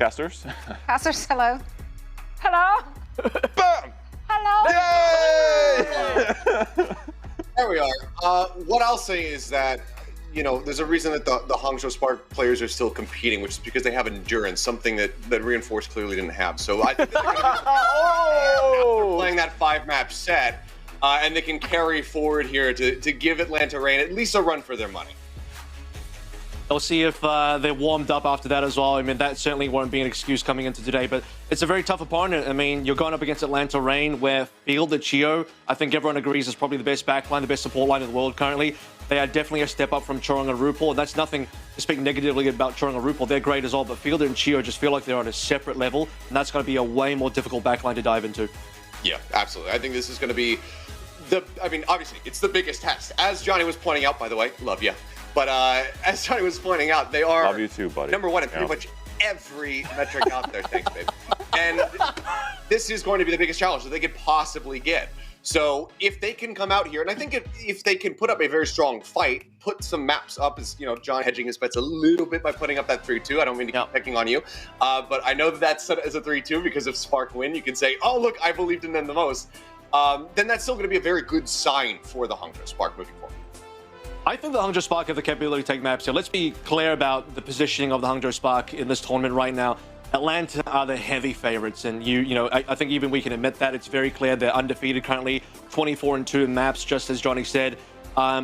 Casters. Casters, hello. Hello. Bam! Hello. Yay! There we are. What I'll say is that, you know, there's a reason that the Hangzhou Spark players are still competing, which is because they have endurance, something that Reinforced clearly didn't have. So I think that they're going to be playing that 5-map set, and they can carry forward here to give Atlanta Reign at least a run for their money. We'll see if they're warmed up after that as well. I mean, that certainly won't be an excuse coming into today, but it's a very tough opponent. I mean, you're going up against Atlanta Reign, where Field and Chio, I think everyone agrees, is probably the best backline, the best support line in the world currently. They are definitely a step up from Chorong and RuPaul. That's nothing to speak negatively about Chorong and RuPaul. They're great as well, but Field and Chio just feel like they're on a separate level, and that's going to be a way more difficult backline to dive into. Yeah, absolutely. I think this is going to be I mean, obviously, it's the biggest test. As Johnny was pointing out, by the way, love you. But as Johnny was pointing out, they are Love you too, buddy. number one in pretty much every metric out there. Thanks, babe. And this is going to be the biggest challenge that they could possibly get. So if they can come out here, and I think if they can put up a very strong fight, put some maps up, as you know, John hedging his bets a little bit by putting up that 3-2. I don't mean to keep picking on you, but I know that that's set as a 3-2 because if Spark win, you can say, oh, look, I believed in them the most. Then that's still going to be a very good sign for the Hangzhou Spark moving forward. I think the Hangzhou Spark have the capability to take maps here. Let's be clear about the positioning of the Hangzhou Spark in this tournament right now. Atlanta are the heavy favorites, and I think even we can admit that. It's very clear they're undefeated currently, 24-2 in maps, just as Johnny said.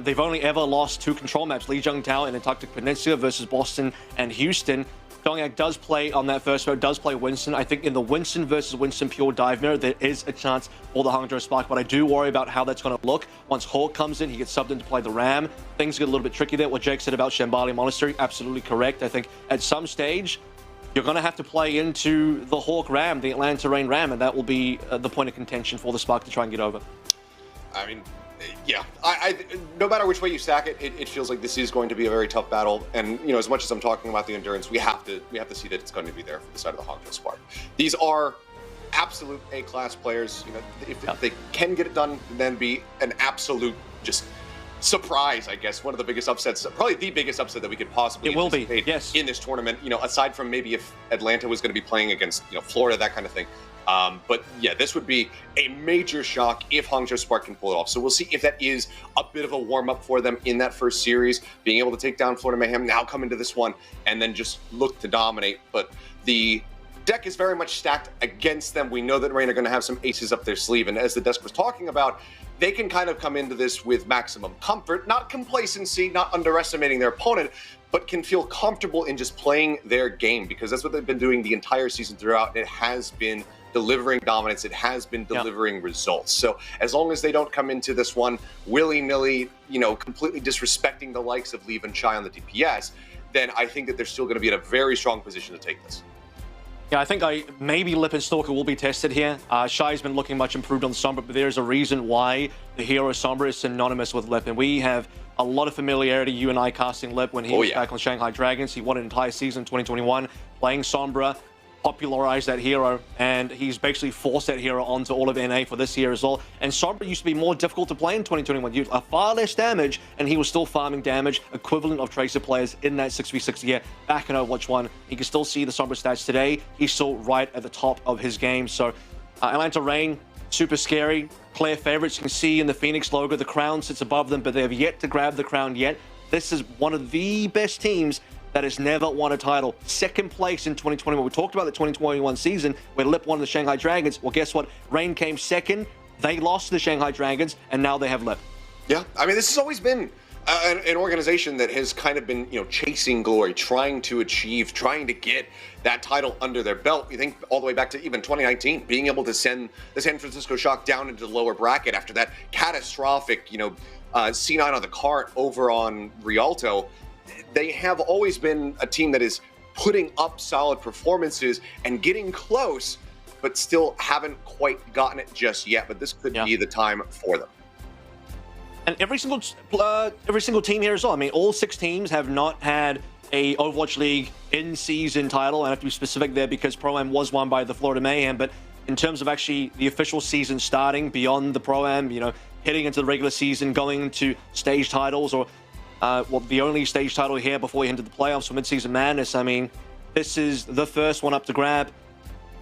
They've only ever lost 2 control maps, Lijiangtao and Antarctic Peninsula versus Boston and Houston. Pyongyang does play on that first map, does play Winston. I think in the Winston versus Winston pure dive mirror, there is a chance for the Hangzhou Spark, but I do worry about how that's going to look. Once Hawk comes in, he gets subbed in to play the Ram. Things get a little bit tricky there. What Jake said about Shambali Monastery, absolutely correct. I think at some stage, you're going to have to play into the Hawk Ram, the Atlanta Reign Ram, and that will be the point of contention for the Spark to try and get over. I mean, yeah, no matter which way you stack it, it feels like this is going to be a very tough battle. And you know, as much as I'm talking about the endurance, we have to see that it's going to be there for the side of the Hangzhou Spark. These are absolute A-class players. You know, if they can get it done, then be an absolute just surprise, I guess. One of the biggest upsets, probably the biggest upset that we could possibly anticipate in this tournament. You know, aside from maybe if Atlanta was going to be playing against Florida, that kind of thing. But yeah, this would be a major shock if Hangzhou Spark can pull it off. So we'll see if that is a bit of a warm-up for them in that first series, being able to take down Florida Mayhem, now come into this one, and then just look to dominate. But the deck is very much stacked against them. We know that Reign are going to have some aces up their sleeve, and as the desk was talking about, they can kind of come into this with maximum comfort, not complacency, not underestimating their opponent, but can feel comfortable in just playing their game, because that's what they've been doing the entire season throughout. It has been delivering dominance. It has been delivering results. So as long as they don't come into this one willy-nilly, completely disrespecting the likes of Leave and Shy on the DPS, then I think that they're still going to be in a very strong position to take this. Yeah, I think maybe Lip and Stalker will be tested here. Shy's been looking much improved on Sombra, but there's a reason why the hero Sombra is synonymous with Lip, and we have a lot of familiarity, you and I, casting Lip when he was back on Shanghai Dragons. He won an entire season in 2021 playing Sombra, popularized that hero, and he's basically forced that hero onto all of NA for this year as well. And Sombra used to be more difficult to play in 2021. You had far less damage, and he was still farming damage, equivalent of Tracer players in that 6v6 year back in Overwatch 1. You can still see the Sombra stats today. He's still right at the top of his game. So Atlanta Reign, super scary. Clear favorites. You can see in the Phoenix logo, the crown sits above them, but they have yet to grab the crown yet. This is one of the best teams that has never won a title. Second place in 2021. We talked about the 2021 season where Lip won the Shanghai Dragons. Well, guess what? Reign came second. They lost to the Shanghai Dragons, and now they have Lip. Yeah, I mean, this has always been an organization that has kind of been, chasing glory, trying to achieve, trying to get that title under their belt. You think all the way back to even 2019, being able to send the San Francisco Shock down into the lower bracket after that catastrophic, C9 on the cart over on Rialto. They have always been a team that is putting up solid performances and getting close, but still haven't quite gotten it just yet. But this could be the time for them. And every single team here as well. I mean, all 6 teams have not had a Overwatch League in-season title. I have to be specific there because Pro-Am was won by the Florida Mayhem. But in terms of actually the official season starting beyond the Pro-Am, heading into the regular season, going into stage titles, or the only stage title here before you enter the playoffs for Midseason Madness, I mean, This is the first one up to grab.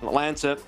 Atlanta,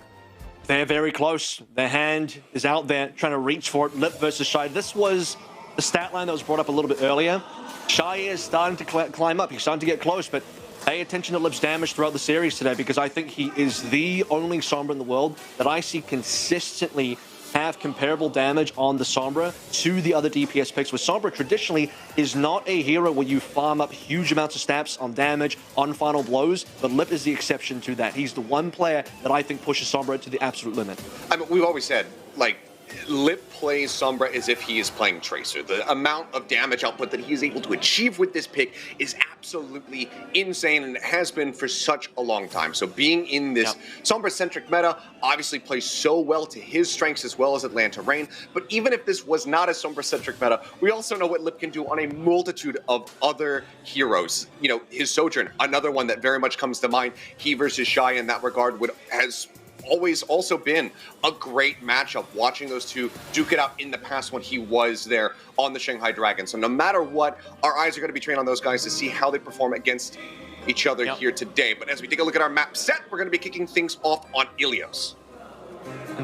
they're very close. Their hand is out there trying to reach for it. Lip versus Shy. This was the stat line that was brought up a little bit earlier. Shy is starting to climb up. He's starting to get close, but pay attention to Lip's damage throughout the series today, because I think he is the only Sombra in the world that I see consistently have comparable damage on the Sombra to the other DPS picks, where Sombra traditionally is not a hero where you farm up huge amounts of stats on damage, on final blows, but Lip is the exception to that. He's the one player that I think pushes Sombra to the absolute limit. I mean, we've always said, like, Lip plays Sombra as if he is playing Tracer. The amount of damage output that he is able to achieve with this pick is absolutely insane, and it has been for such a long time. So being in this Sombra-centric meta obviously plays so well to his strengths as well as Atlanta Reign. But even if this was not a Sombra-centric meta, we also know what Lip can do on a multitude of other heroes. You know, his Sojourn, another one that very much comes to mind. He versus Shy in that regard has always also been a great matchup, watching those two duke it out in the past when he was there on the Shanghai Dragon. So no matter what, our eyes are going to be trained on those guys to see how they perform against each other here today. But as we take a look at our map set, we're going to be kicking things off on Ilios.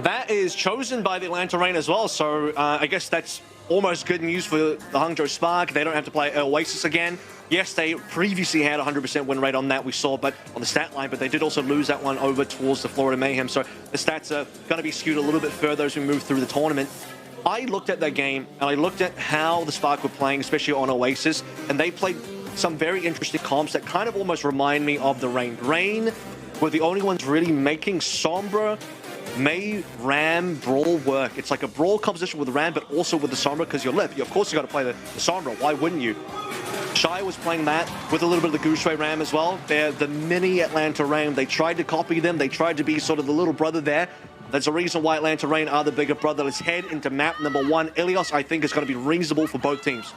That is chosen by the Atlanta Reign as well, so I guess that's almost good news for the Hangzhou Spark. They don't have to play Oasis again. Yes, they previously had 100% win rate on that, we saw, but on the stat line, but they did also lose that one over towards the Florida Mayhem, so the stats are going to be skewed a little bit further as we move through the tournament. I looked at that game, and I looked at how the Spark were playing, especially on Oasis, and they played some very interesting comps that kind of almost remind me of the Reign. Reign were the only ones really making Sombra, Mei, Ram, Brawl work. It's like a Brawl composition with Ram, but also with the Sombra, because you're Lip. Of course you got to play the Sombra. Why wouldn't you? Shy was playing that with a little bit of the Goose Ray Ram as well. They're the mini Atlanta Reign. They tried to copy them. They tried to be sort of the little brother there. There's a reason why Atlanta Reign are the bigger brother. Let's head into map number 1. Ilios, I think, is going to be reasonable for both teams.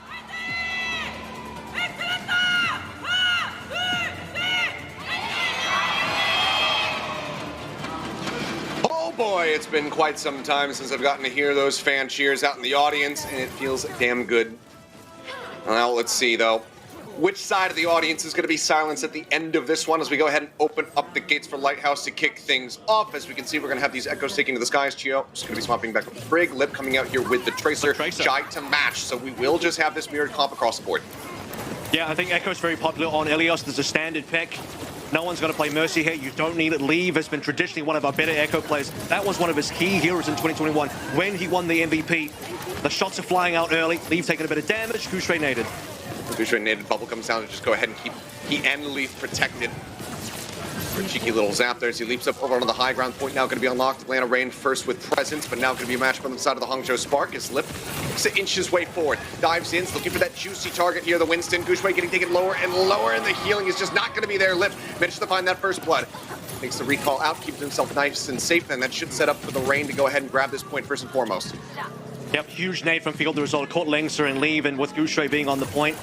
Boy, it's been quite some time since I've gotten to hear those fan cheers out in the audience, and it feels damn good. Well, let's see, though. Which side of the audience is going to be silenced at the end of this one as we go ahead and open up the gates for Lighthouse to kick things off? As we can see, we're going to have these echoes taking to the skies. Chio is going to be swapping back up with Brig. Lip coming out here with the Tracer. Shy to match, so we will just have this mirrored comp across the board. Yeah, I think Echo's very popular on Ilios. There's a standard pick. No one's going to play Mercy here. You don't need it. Leave has been traditionally one of our better Echo players. That was one of his key heroes in 2021 when he won the MVP. The shots are flying out early. Leave taking a bit of damage. Goose Ray naded. Goose Ray naded. Bubble comes down to just go ahead and keep he and Leaf protected. For a cheeky little zap there as he leaps up over onto the high ground point. Now going to be unlocked. Atlanta Reign first with presence, but now going to be a match on the side of the Hangzhou Spark as Lip inches way forward. Dives in, looking for that juicy target here. The Winston. Goose Ray getting taken lower and lower, and the healing is just not going to be there. Lip managed to find that first blood. Takes the recall out, keeps himself nice and safe, and that should set up for the Reign to go ahead and grab this point first and foremost. Yep, huge nade from field. The result caught Lingser and Leave, and with Goose Ray being on the point,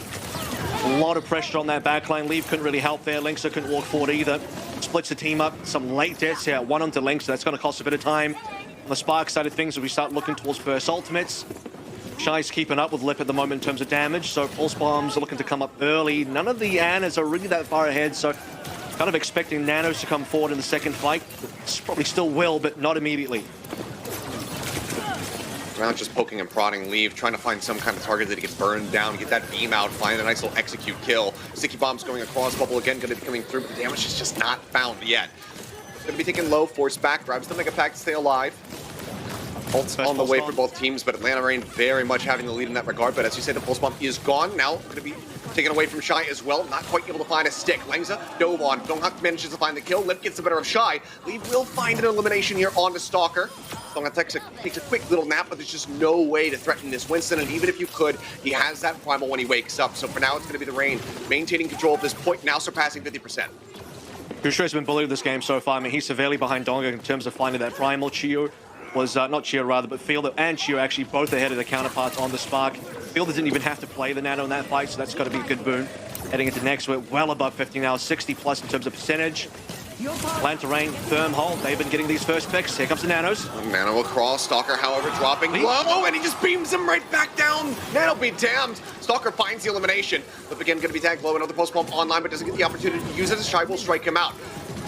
a lot of pressure on that backline. Leave couldn't really help there. Lingser couldn't walk forward either. Splits the team up. Some late deaths here. One onto Lingser. That's going to cost a bit of time. On the Spark side of things, as we start looking towards first ultimates, Shy's keeping up with Lip at the moment in terms of damage, so Pulse Bombs are looking to come up early. None of the Annas are really that far ahead, so kind of expecting Nanos to come forward in the second fight. Probably still will, but not immediately. Around just poking and prodding Leave, trying to find some kind of target that he can burn down, get that beam out, find a nice little execute kill. Sticky Bombs going across, Bubble again going to be coming through, but the damage is just not found yet. Going to be taking low, force back, drives the Mega Pack to stay alive. Ult's on the way for both teams, but Atlanta Reign very much having the lead in that regard. But as you say, the Pulse Bomb is gone. Now going to be taken away from Shy as well. Not quite able to find a stick. Lengza dove on. Donghak manages to find the kill. Lip gets the better of Shy. Leave will find an elimination here on the Stalker. Donghak takes a quick little nap, but there's just no way to threaten this Winston. And even if you could, he has that primal when he wakes up. So for now, it's going to be the Reign maintaining control at this point, now surpassing 50%. Goose Ray's been bullied this game so far. I mean, he's severely behind Donghak in terms of finding that primal. Chio was, not Chio rather, but Fielder and Chio actually both ahead of the counterparts on the Spark. Fielder didn't even have to play the Nano in that fight, so that's got to be a good boon. Heading into next, we're well above 50 now, 60 plus in terms of percentage. Atlanta Rain, firm hold. They've been getting these first picks. Here comes the Nanos. Nano across. Stalker, however, dropping low, and he just beams him right back down. Nano be damned. Stalker finds the elimination. Lip again going to be tagged low. Another post bomb online, but doesn't get the opportunity to use it as Shy will strike him out.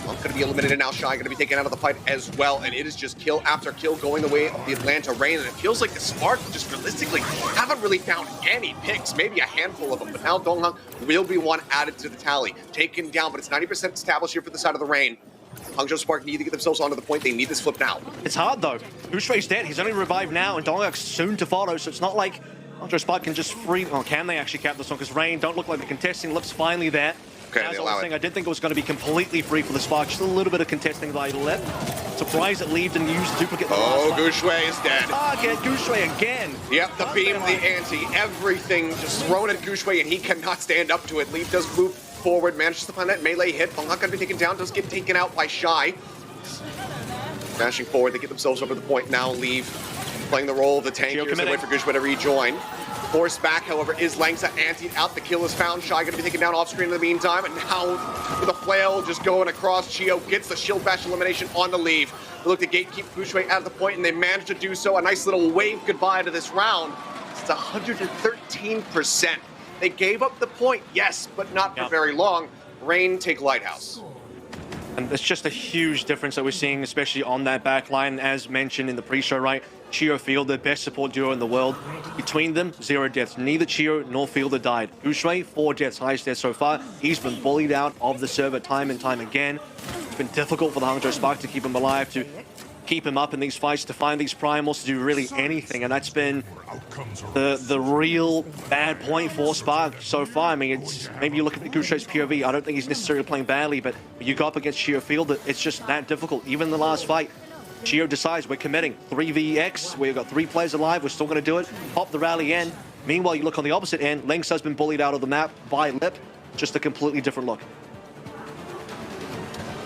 Monk going to be eliminated now. Shy going to be taken out of the fight as well, and it is just kill after kill going the way of the Atlanta Rain, and it feels like the Spark just realistically haven't really found any picks, maybe a handful of them, but now Donghang will be one added to the tally. Taken down, but it's 90% established here for the side of the Rain. Hangzhou Spark need to get themselves onto the point. They need this flip now. It's hard though. Gushwei's dead. He's only revived now, and Donghang's soon to follow, so it's not like Hangzhou Spark can just free... Oh, can they actually cap this one? Because Rain don't look like they're contesting. Lip's finally there. Okay, As they I allow was it. saying, I did think it was going to be completely free for the Spark. Just a little bit of contesting by Lip. Surprised it Leave didn't use duplicate. Oh, Gushwei is dead. Target Gushwei again. Yep, the beam, the ante, everything just thrown at Gushwei, and he cannot stand up to it. Leaf does move forward, manages to find that melee hit. Donghang going to be taken down, does get taken out by Shy. Smashing forward, they get themselves over the point now. Leave playing the role of the tank here as they wait for Gushwei to rejoin. Forced back, however, is Langsa anteed out. The kill is found. Shy going to be taken down off screen in the meantime, and now with a flail just going across, Chio gets the shield bash elimination on the Leave. They look to gatekeep Gushwei out of the point, and they managed to do so. A nice little wave goodbye to this round. It's 113%. They gave up the point, yes, but not for very long. Rain take Lighthouse. And it's just a huge difference that we're seeing, especially on that back line, as mentioned in the pre-show, right? Chio Fielder, best support duo in the world. Between them, 0 deaths. Neither Chio nor Fielder died. Gushwei, 4 deaths, highest death so far. He's been bullied out of the server time and time again. It's been difficult for the Hangzhou Spark to keep him alive, to keep him up in these fights, to find these primals, to do really anything. And that's been the real bad point for Spark so far. I mean, it's maybe you look at the Gushwei's POV, I don't think he's necessarily playing badly, but when you go up against Chio Fielder, it's just that difficult. Even in the last fight, Chio decides we're committing 3vx, we've got 3 players alive, we're still going to do it, pop the rally in. Meanwhile, you look on the opposite end, Lengsa has been bullied out of the map by Lip, just a completely different look.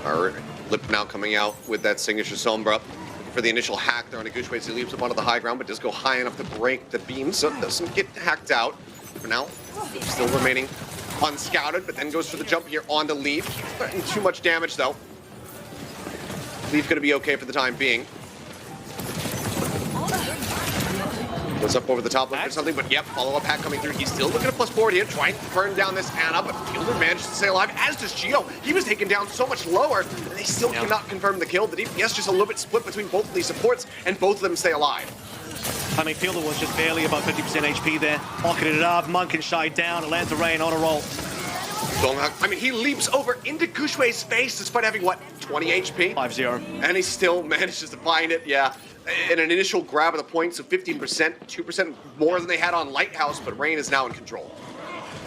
All right, Lip now coming out with that signature Sombra. Looking for the initial hack there on a Gushwei as he leaps up onto the high ground, but does go high enough to break the beam, so it doesn't get hacked out. For now, still remaining unscouted, but then goes for the jump here on the Leaf. Threatening too much damage, though. Leaf going to be okay for the time being. Goes up over the top looking for something, but yep, follow-up hack coming through. He's still looking to plus forward here, trying to burn down this Ana, but Fielder manages to stay alive, as does Chio. He was taken down so much lower, and they still cannot confirm the kill. The DPS just a little bit split between both of these supports, and both of them stay alive. I mean, Fielder was just barely above 50% HP there. Pocketed it up, Monk and Shy down, Atlanta Rain on a roll. I mean, he leaps over into Gushwei's face despite having, what, 20 HP? 5-0. And he still manages to find it, yeah. In an initial grab of the point, so 15%, 2% more than they had on Lighthouse, but Rain is now in control.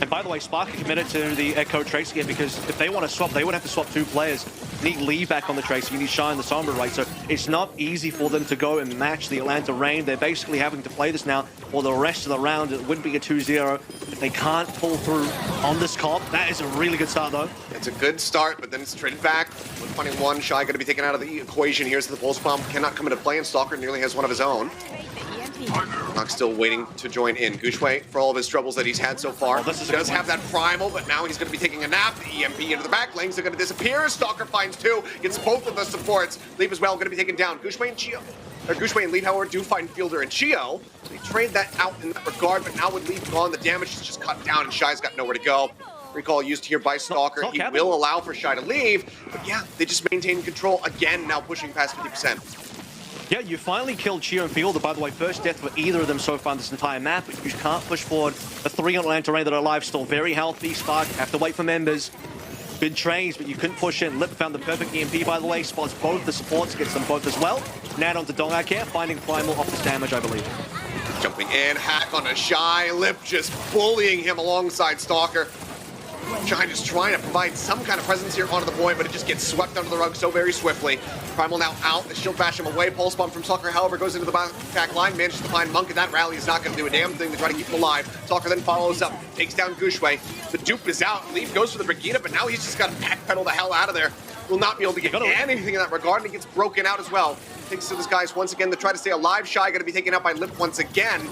And by the way, Spark are committed to the Echo Trace here because if they want to swap, they would have to swap 2 players. You need Lee back on the Trace, you need Shy and the Sombra, right? So it's not easy for them to go and match the Atlanta Rain. They're basically having to play this now for the rest of the round. It wouldn't be a 2-0 if they can't pull through on this comp. That is a really good start, though. It's a good start, but then it's traded back. 21, Shy going to be taken out of the equation here, so the Pulse Bomb cannot come into play, and Stalker nearly has one of his own. Knock still waiting to join in. Gushwei, for all of his troubles that he's had so far, does have that primal, but now he's going to be taking a nap. The EMP into the back, lanes are going to disappear. Stalker finds 2, gets both of the supports. Leave as well, going to be taken down. Gushwei and Chio, or Gushwei and Leave, however, do find Fielder and Chio. They trade that out in that regard, but now with Leave gone, the damage is just cut down, and Shy's got nowhere to go. Recall used here by Stalker. He will allow for Shy to leave, but yeah, they just maintain control again, now pushing past 50%. Yeah, you finally killed Chio and Fielder. By the way, first death for either of them so far on this entire map, but you can't push forward. The 3 on Atlanta Rain that are alive, still very healthy. Spark have to wait for members. Good trades, but you couldn't push in. Lip found the perfect EMP, by the way. Spots both the supports, gets them both as well. Now onto Donghang here, finding Primal off this damage, I believe. Jumping in, hack on a Shy. Lip just bullying him alongside Stalker. Shy just trying to provide some kind of presence here onto the point, but it just gets swept under the rug so very swiftly. Primal now out, the shield bash him away. Pulse bomb from Stalker, however, goes into the back line, manages to find Monk, and that rally is not going to do a damn thing to try to keep him alive. Stalker then follows up, takes down Gushwei. The dupe is out, Leaf goes for the Brigida, but now he's just got to backpedal the hell out of there. Will not be able to get anything in that regard, and he gets broken out as well. Takes to this guys once again to try to stay alive. Shy going to be taken out by Lip once again.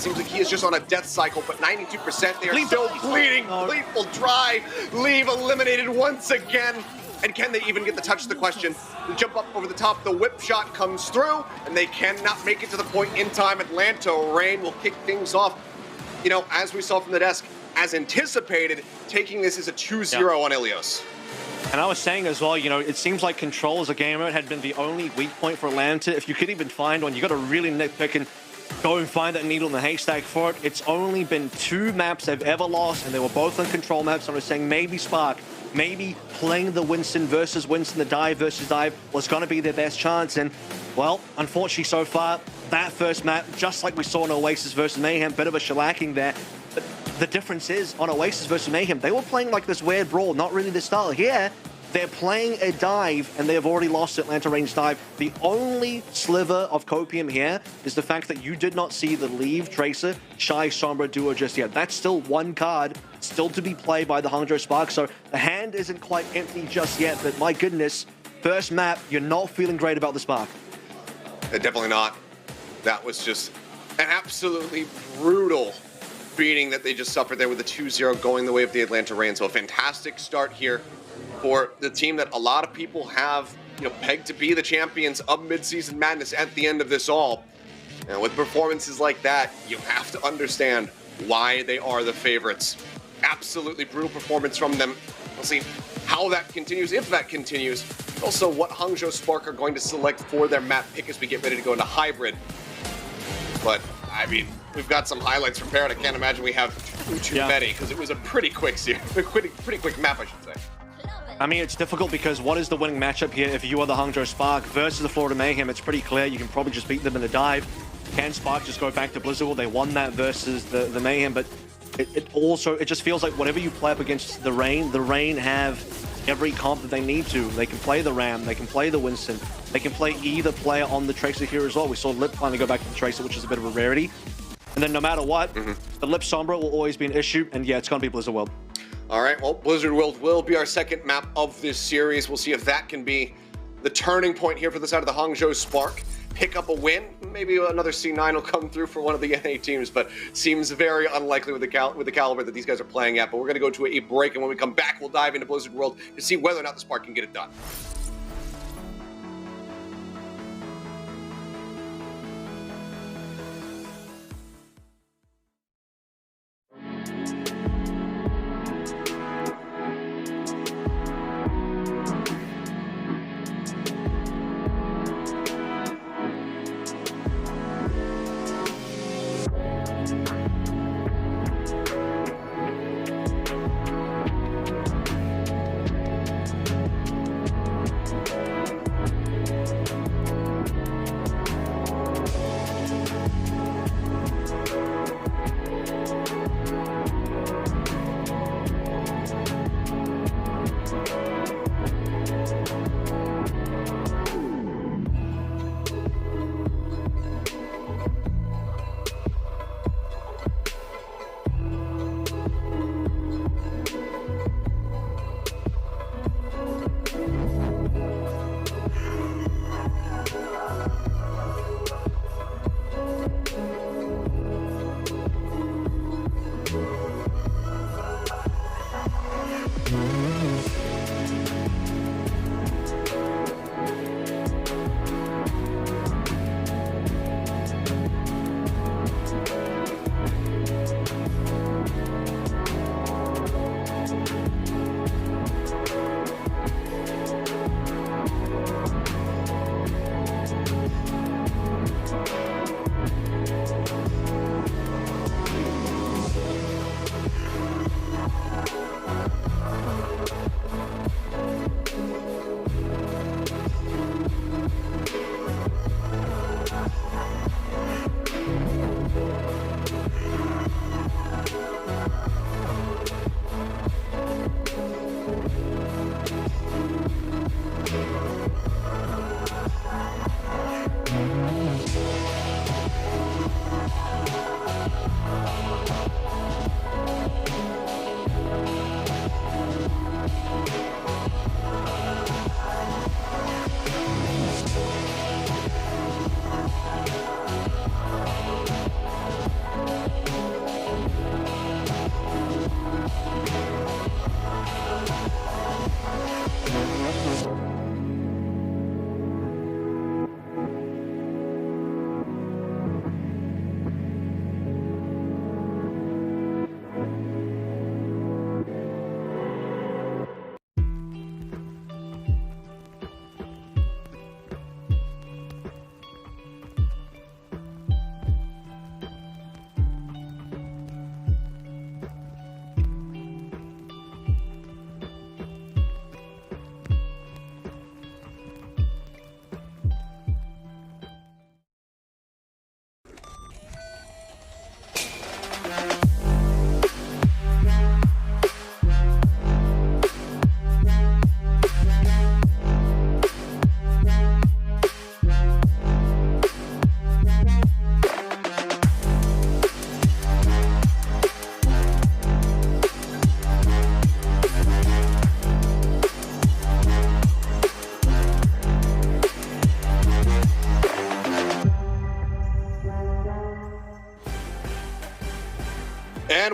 Seems like he is just on a death cycle, but 92%, they are still bleeding. Lethal dry. Leave eliminated once again. And can they even get the touch? The question. The jump up over the top, the whip shot comes through, and they cannot make it to the point in time. Atlanta Rain will kick things off. You know, as we saw from the desk, as anticipated, taking this as a 2-0 on Ilios. And I was saying as well, you know, it seems like control as a game mode had been the only weak point for Atlanta. If you could even find one, you got to really nitpick and go and find that needle in the haystack for it. It's only been 2 maps they've ever lost, and they were both on control maps. I was saying maybe Spark, maybe playing the Winston versus Winston, the dive versus dive, was going to be their best chance. And, well, unfortunately so far, that first map, just like we saw in Oasis versus Mayhem, bit of a shellacking there. But the difference is, on Oasis versus Mayhem, they were playing like this weird brawl, not really the style. Here, they're playing a dive, and they have already lost Atlanta Rain's dive. The only sliver of copium here is the fact that you did not see the Leave Tracer Shy Sombra duo just yet. That's still one card, still to be played by the Hangzhou Spark, so the hand isn't quite empty just yet, but my goodness, first map, you're not feeling great about the Spark. Definitely not. That was just an absolutely brutal beating that they just suffered there with the 2-0 going the way of the Atlanta Rain. So a fantastic start here for the team that a lot of people have, you know, pegged to be the champions of Midseason Madness at the end of this all. And with performances like that, you have to understand why they are the favorites. Absolutely brutal performance from them. We'll see how that continues, if that continues. Also, what Hangzhou Spark are going to select for their map pick as we get ready to go into hybrid. But, I mean, we've got some highlights from Parrot. I can't imagine we have too many, because it was a pretty quick series, pretty quick map, I should say. I mean, it's difficult because what is the winning matchup here if you are the Hangzhou Spark versus the Florida Mayhem? It's pretty clear. You can probably just beat them in the dive. Can Spark just go back to Blizzard? Well, they won that versus the Mayhem, but it just feels like whatever you play up against the Rain have every comp that they need to. They can play the Ram, they can play the Winston, they can play either player on the Tracer here as well. We saw Lip finally go back to the Tracer, which is a bit of a rarity. And then no matter what, the Lip Sombra will always be an issue, and yeah, it's going to be Blizzard World. All right, well, Blizzard World will be our second map of this series. We'll see if that can be the turning point here for the side of the Hangzhou Spark. Pick up a win. Maybe another C9 will come through for one of the NA teams, but seems very unlikely with the caliber that these guys are playing at. But we're going to go to a break, and when we come back, we'll dive into Blizzard World to see whether or not the Spark can get it done.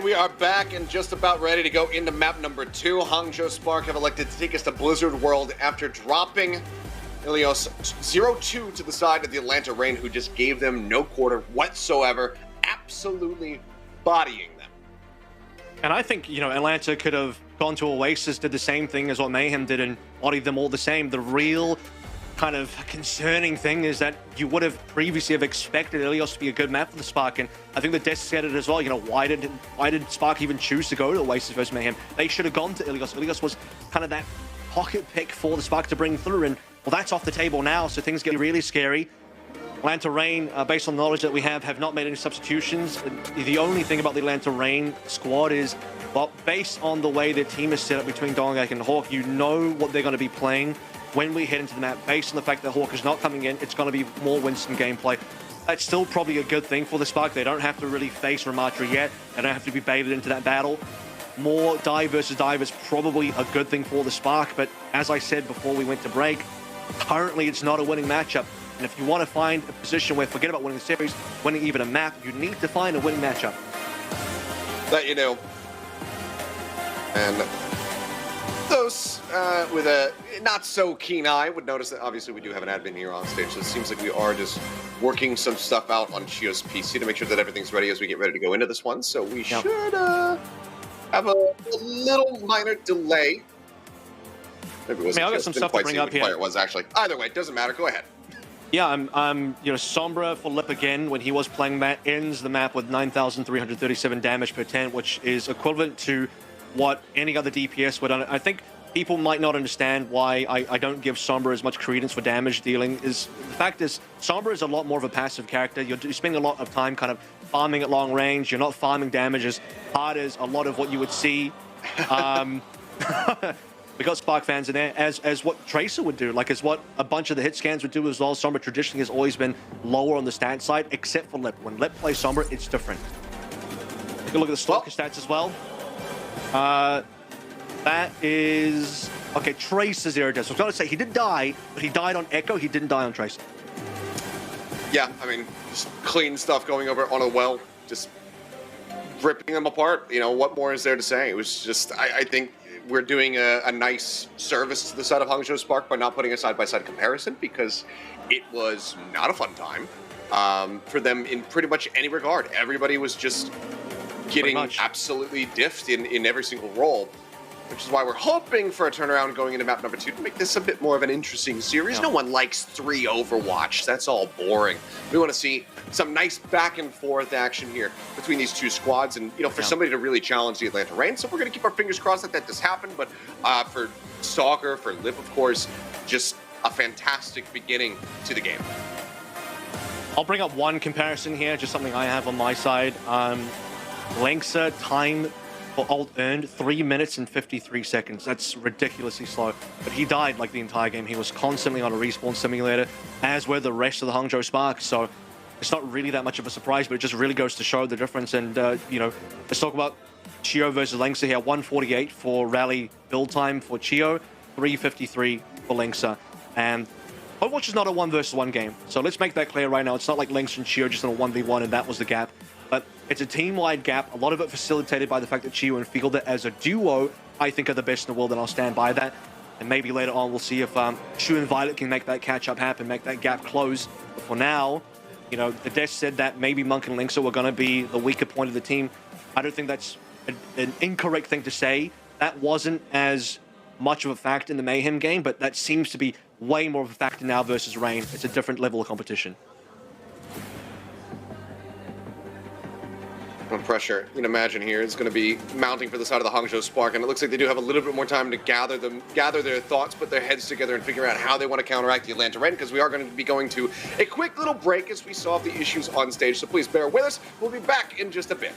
we are back and just about ready to go into map number 2. Hangzhou Spark have elected to take us to Blizzard World after dropping Ilios 0-2 to the side of the Atlanta Reign, who just gave them no quarter whatsoever, absolutely bodying them. And I think, you know, Atlanta could have gone to Oasis, did the same thing as what Mayhem did, and bodied them all the same. The real kind of concerning thing is that you would have previously have expected Ilios to be a good map for the Spark, and I think the Desk said it as well. You know, why did Spark even choose to go to Oasis versus Mayhem? They should have gone to Ilios. Ilios was kind of that pocket pick for the Spark to bring through, and well, that's off the table now, so things get really scary. Atlanta Reign, based on the knowledge that we have not made any substitutions. The only thing about the Atlanta Reign squad is, well, based on the way their team is set up between Dongak and Hawk, you know what they're going to be playing when we head into the map. Based on the fact that Hawk is not coming in, it's going to be more Winston gameplay. That's still probably a good thing for the Spark. They don't have to really face Ramatra yet. They don't have to be baited into that battle. More dive versus dive is probably a good thing for the Spark, but as I said before we went to break, currently it's not a winning matchup. And if you want to find a position where, forget about winning the series, winning even a map, you need to find a winning matchup. That you know. And those with a not so keen eye would notice that obviously we do have an admin here on stage, so it seems like we are just working some stuff out on Chio's PC to make sure that everything's ready as we get ready to go into this one. So we should have a little minor delay. Maybe it wasn't. I've got some stuff to bring up here. It was actually. Either way, it doesn't matter. Go ahead. Yeah, I'm you know, Sombra for Lip again, when he was playing that, ends the map with 9,337 damage per 10, which is equivalent to what any other DPS would. I think people might not understand why I don't give Sombra as much credence for damage dealing. Is the fact is, Sombra is a lot more of a passive character. You're spending a lot of time kind of farming at long range. You're not farming damage as hard as a lot of what you would see. We got Spark fans in there, as what Tracer would do, like as what a bunch of the hit scans would do as well. Sombra traditionally has always been lower on the stat side, except for Lip. When Lip plays Sombra, it's different. Take a look at the Stalker stats as well. That is... Okay, Tracer 0 deaths. I was going to say, he did die, but he died on Echo, he didn't die on Tracer. Yeah, I mean, just clean stuff going over on a well, just ripping them apart. You know, what more is there to say? It was just, I think we're doing a nice service to the side of Hangzhou Spark by not putting a side-by-side comparison, because it was not a fun time for them in pretty much any regard. Everybody was just getting absolutely diffed in every single role, which is why we're hoping for a turnaround going into map number 2 to make this a bit more of an interesting series. No one likes 3 Overwatch. That's all boring. We want to see some nice back and forth action here between these two squads, and you know, for somebody to really challenge the Atlanta Reign. So we're going to keep our fingers crossed that does happen. But for Stalker, for Lip, of course, just a fantastic beginning to the game. I'll bring up one comparison here, just something I have on my side. Lengsa time for ult earned 3 minutes and 53 seconds. That's ridiculously slow. But he died like the entire game. He was constantly on a respawn simulator, as were the rest of the Hangzhou Spark. So it's not really that much of a surprise, but it just really goes to show the difference. And, you know, let's talk about Chio versus Lengsa here. 148 for rally build time for Chio, 353 for Lengsa. And Overwatch is not a 1 versus 1 game. So let's make that clear right now. It's not like Lengsa and Chio just in a 1v1 and that was the gap. But it's a team-wide gap. A lot of it facilitated by the fact that Chio and Fielder as a duo, I think, are the best in the world, and I'll stand by that. And maybe later on we'll see if Shu and Violet can make that catch-up happen, make that gap close. But for now, you know, the desk said that maybe Monk and Lengsa were going to be the weaker point of the team. I don't think that's an incorrect thing to say. That wasn't as much of a factor in the Mayhem game, but that seems to be way more of a factor now versus Reign. It's a different level of competition. Pressure, you can imagine here, is going to be mounting for the side of the Hangzhou Spark, and it looks like they do have a little bit more time to gather their thoughts, put their heads together, and figure out how they want to counteract the Atlanta Reign, because we are going to be going to a quick little break as we solve the issues on stage, so please bear with us. We'll be back in just a bit.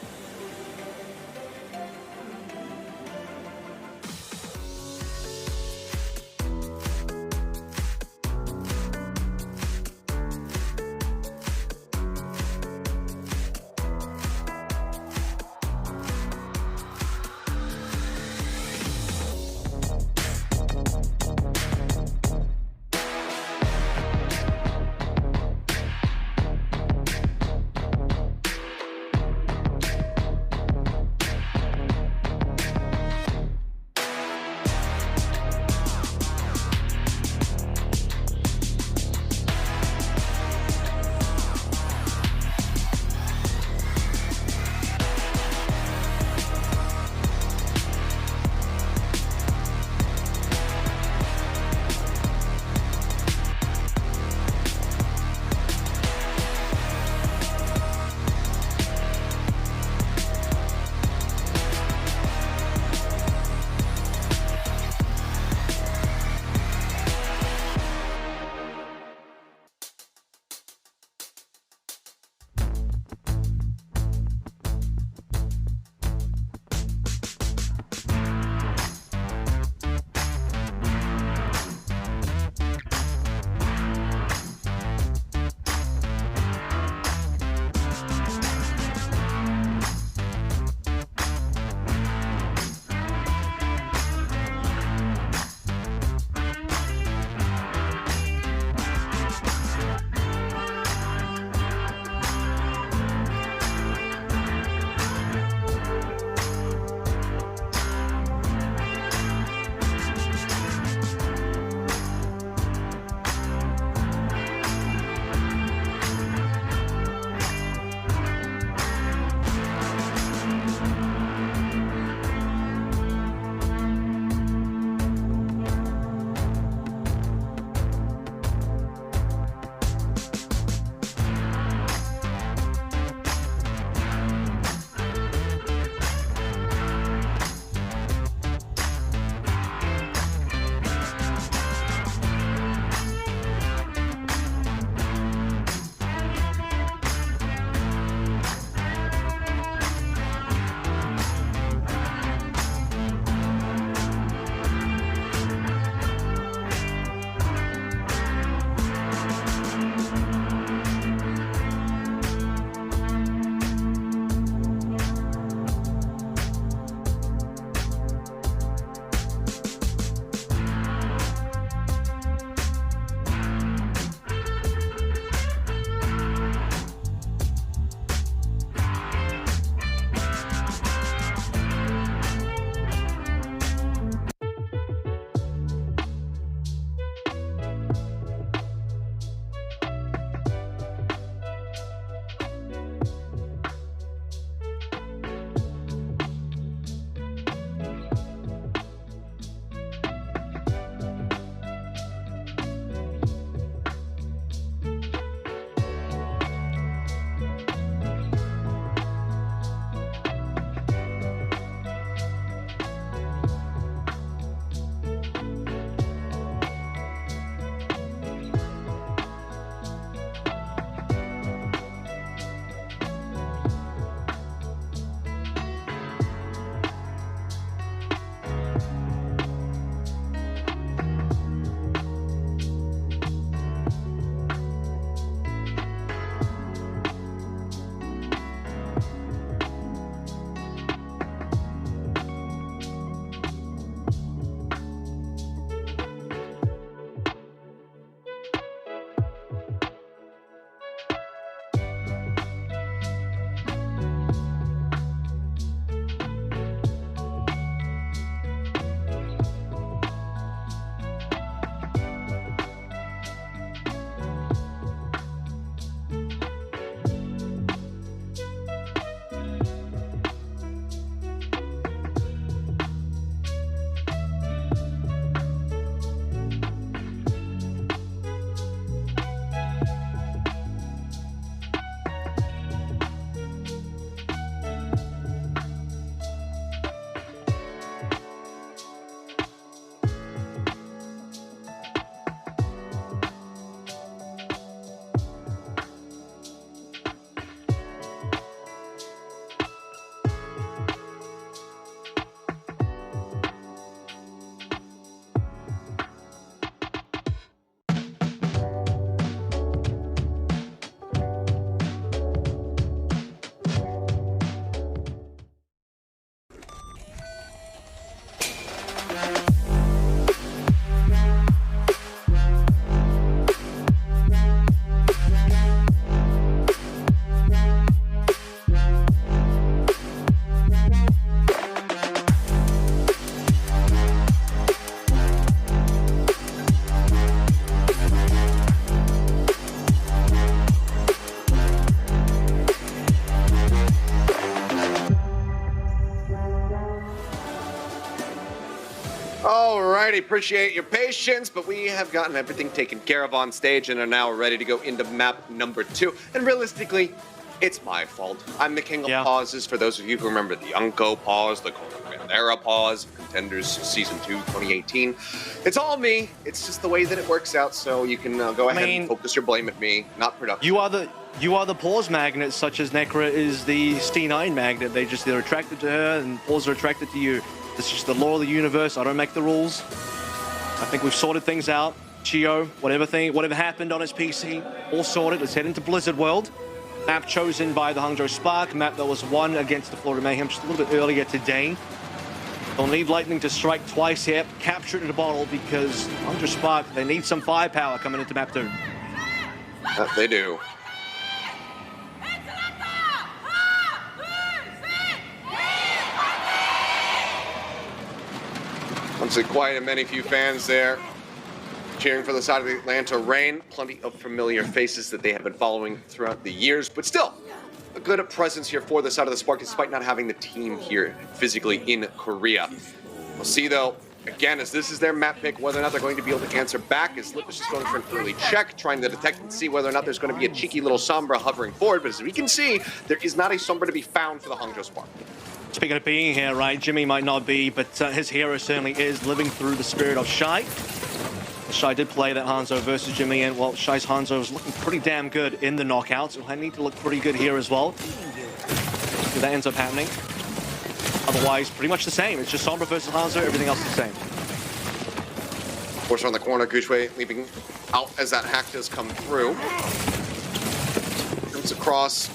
Alrighty, appreciate your patience, but we have gotten everything taken care of on stage and are now ready to go into map number 2. And realistically, it's my fault. I'm the king of pauses. For those of you who remember the Unco pause, the Bandera pause, Contenders Season 2 2018. It's all me. It's just the way that it works out, so you can go ahead and focus your blame at me, not production. You are the pause magnet, such as Necra is the C9 magnet. They're attracted to her, and pause are attracted to you. It's just the law of the universe. I don't make the rules. I think we've sorted things out. Chio, whatever happened on his PC, all sorted. Let's head into Blizzard World. Map chosen by the Hangzhou Spark. Map that was won against the Florida Mayhem just a little bit earlier today. They'll need Lightning to strike twice here, capture it in a bottle, because Hangzhou Spark, they need some firepower coming into map 2. They do. Obviously, quite a many few fans there cheering for the side of the Atlanta Reign. Plenty of familiar faces that they have been following throughout the years, but still a good presence here for the side of the Spark, despite not having the team here physically in Korea. We'll see, though, again, as this is their map pick, whether or not they're going to be able to answer back, as Lip is just going for an early check, trying to detect and see whether or not there's going to be a cheeky little Sombra hovering forward. But as we can see, there is not a Sombra to be found for the Hangzhou Spark. Speaking of being here, right, Jimmy might not be, but his hero certainly is, living through the spirit of Shy. Shy did play that Hangzhou versus Jimmy, and well, Shy's Hangzhou is looking pretty damn good in the knockout, so I need to look pretty good here as well. So that ends up happening. Otherwise, pretty much the same. It's just Sombra versus Hangzhou, everything else is the same. Of course, on the corner, Gushue leaping out as that hack does come through. Comes across,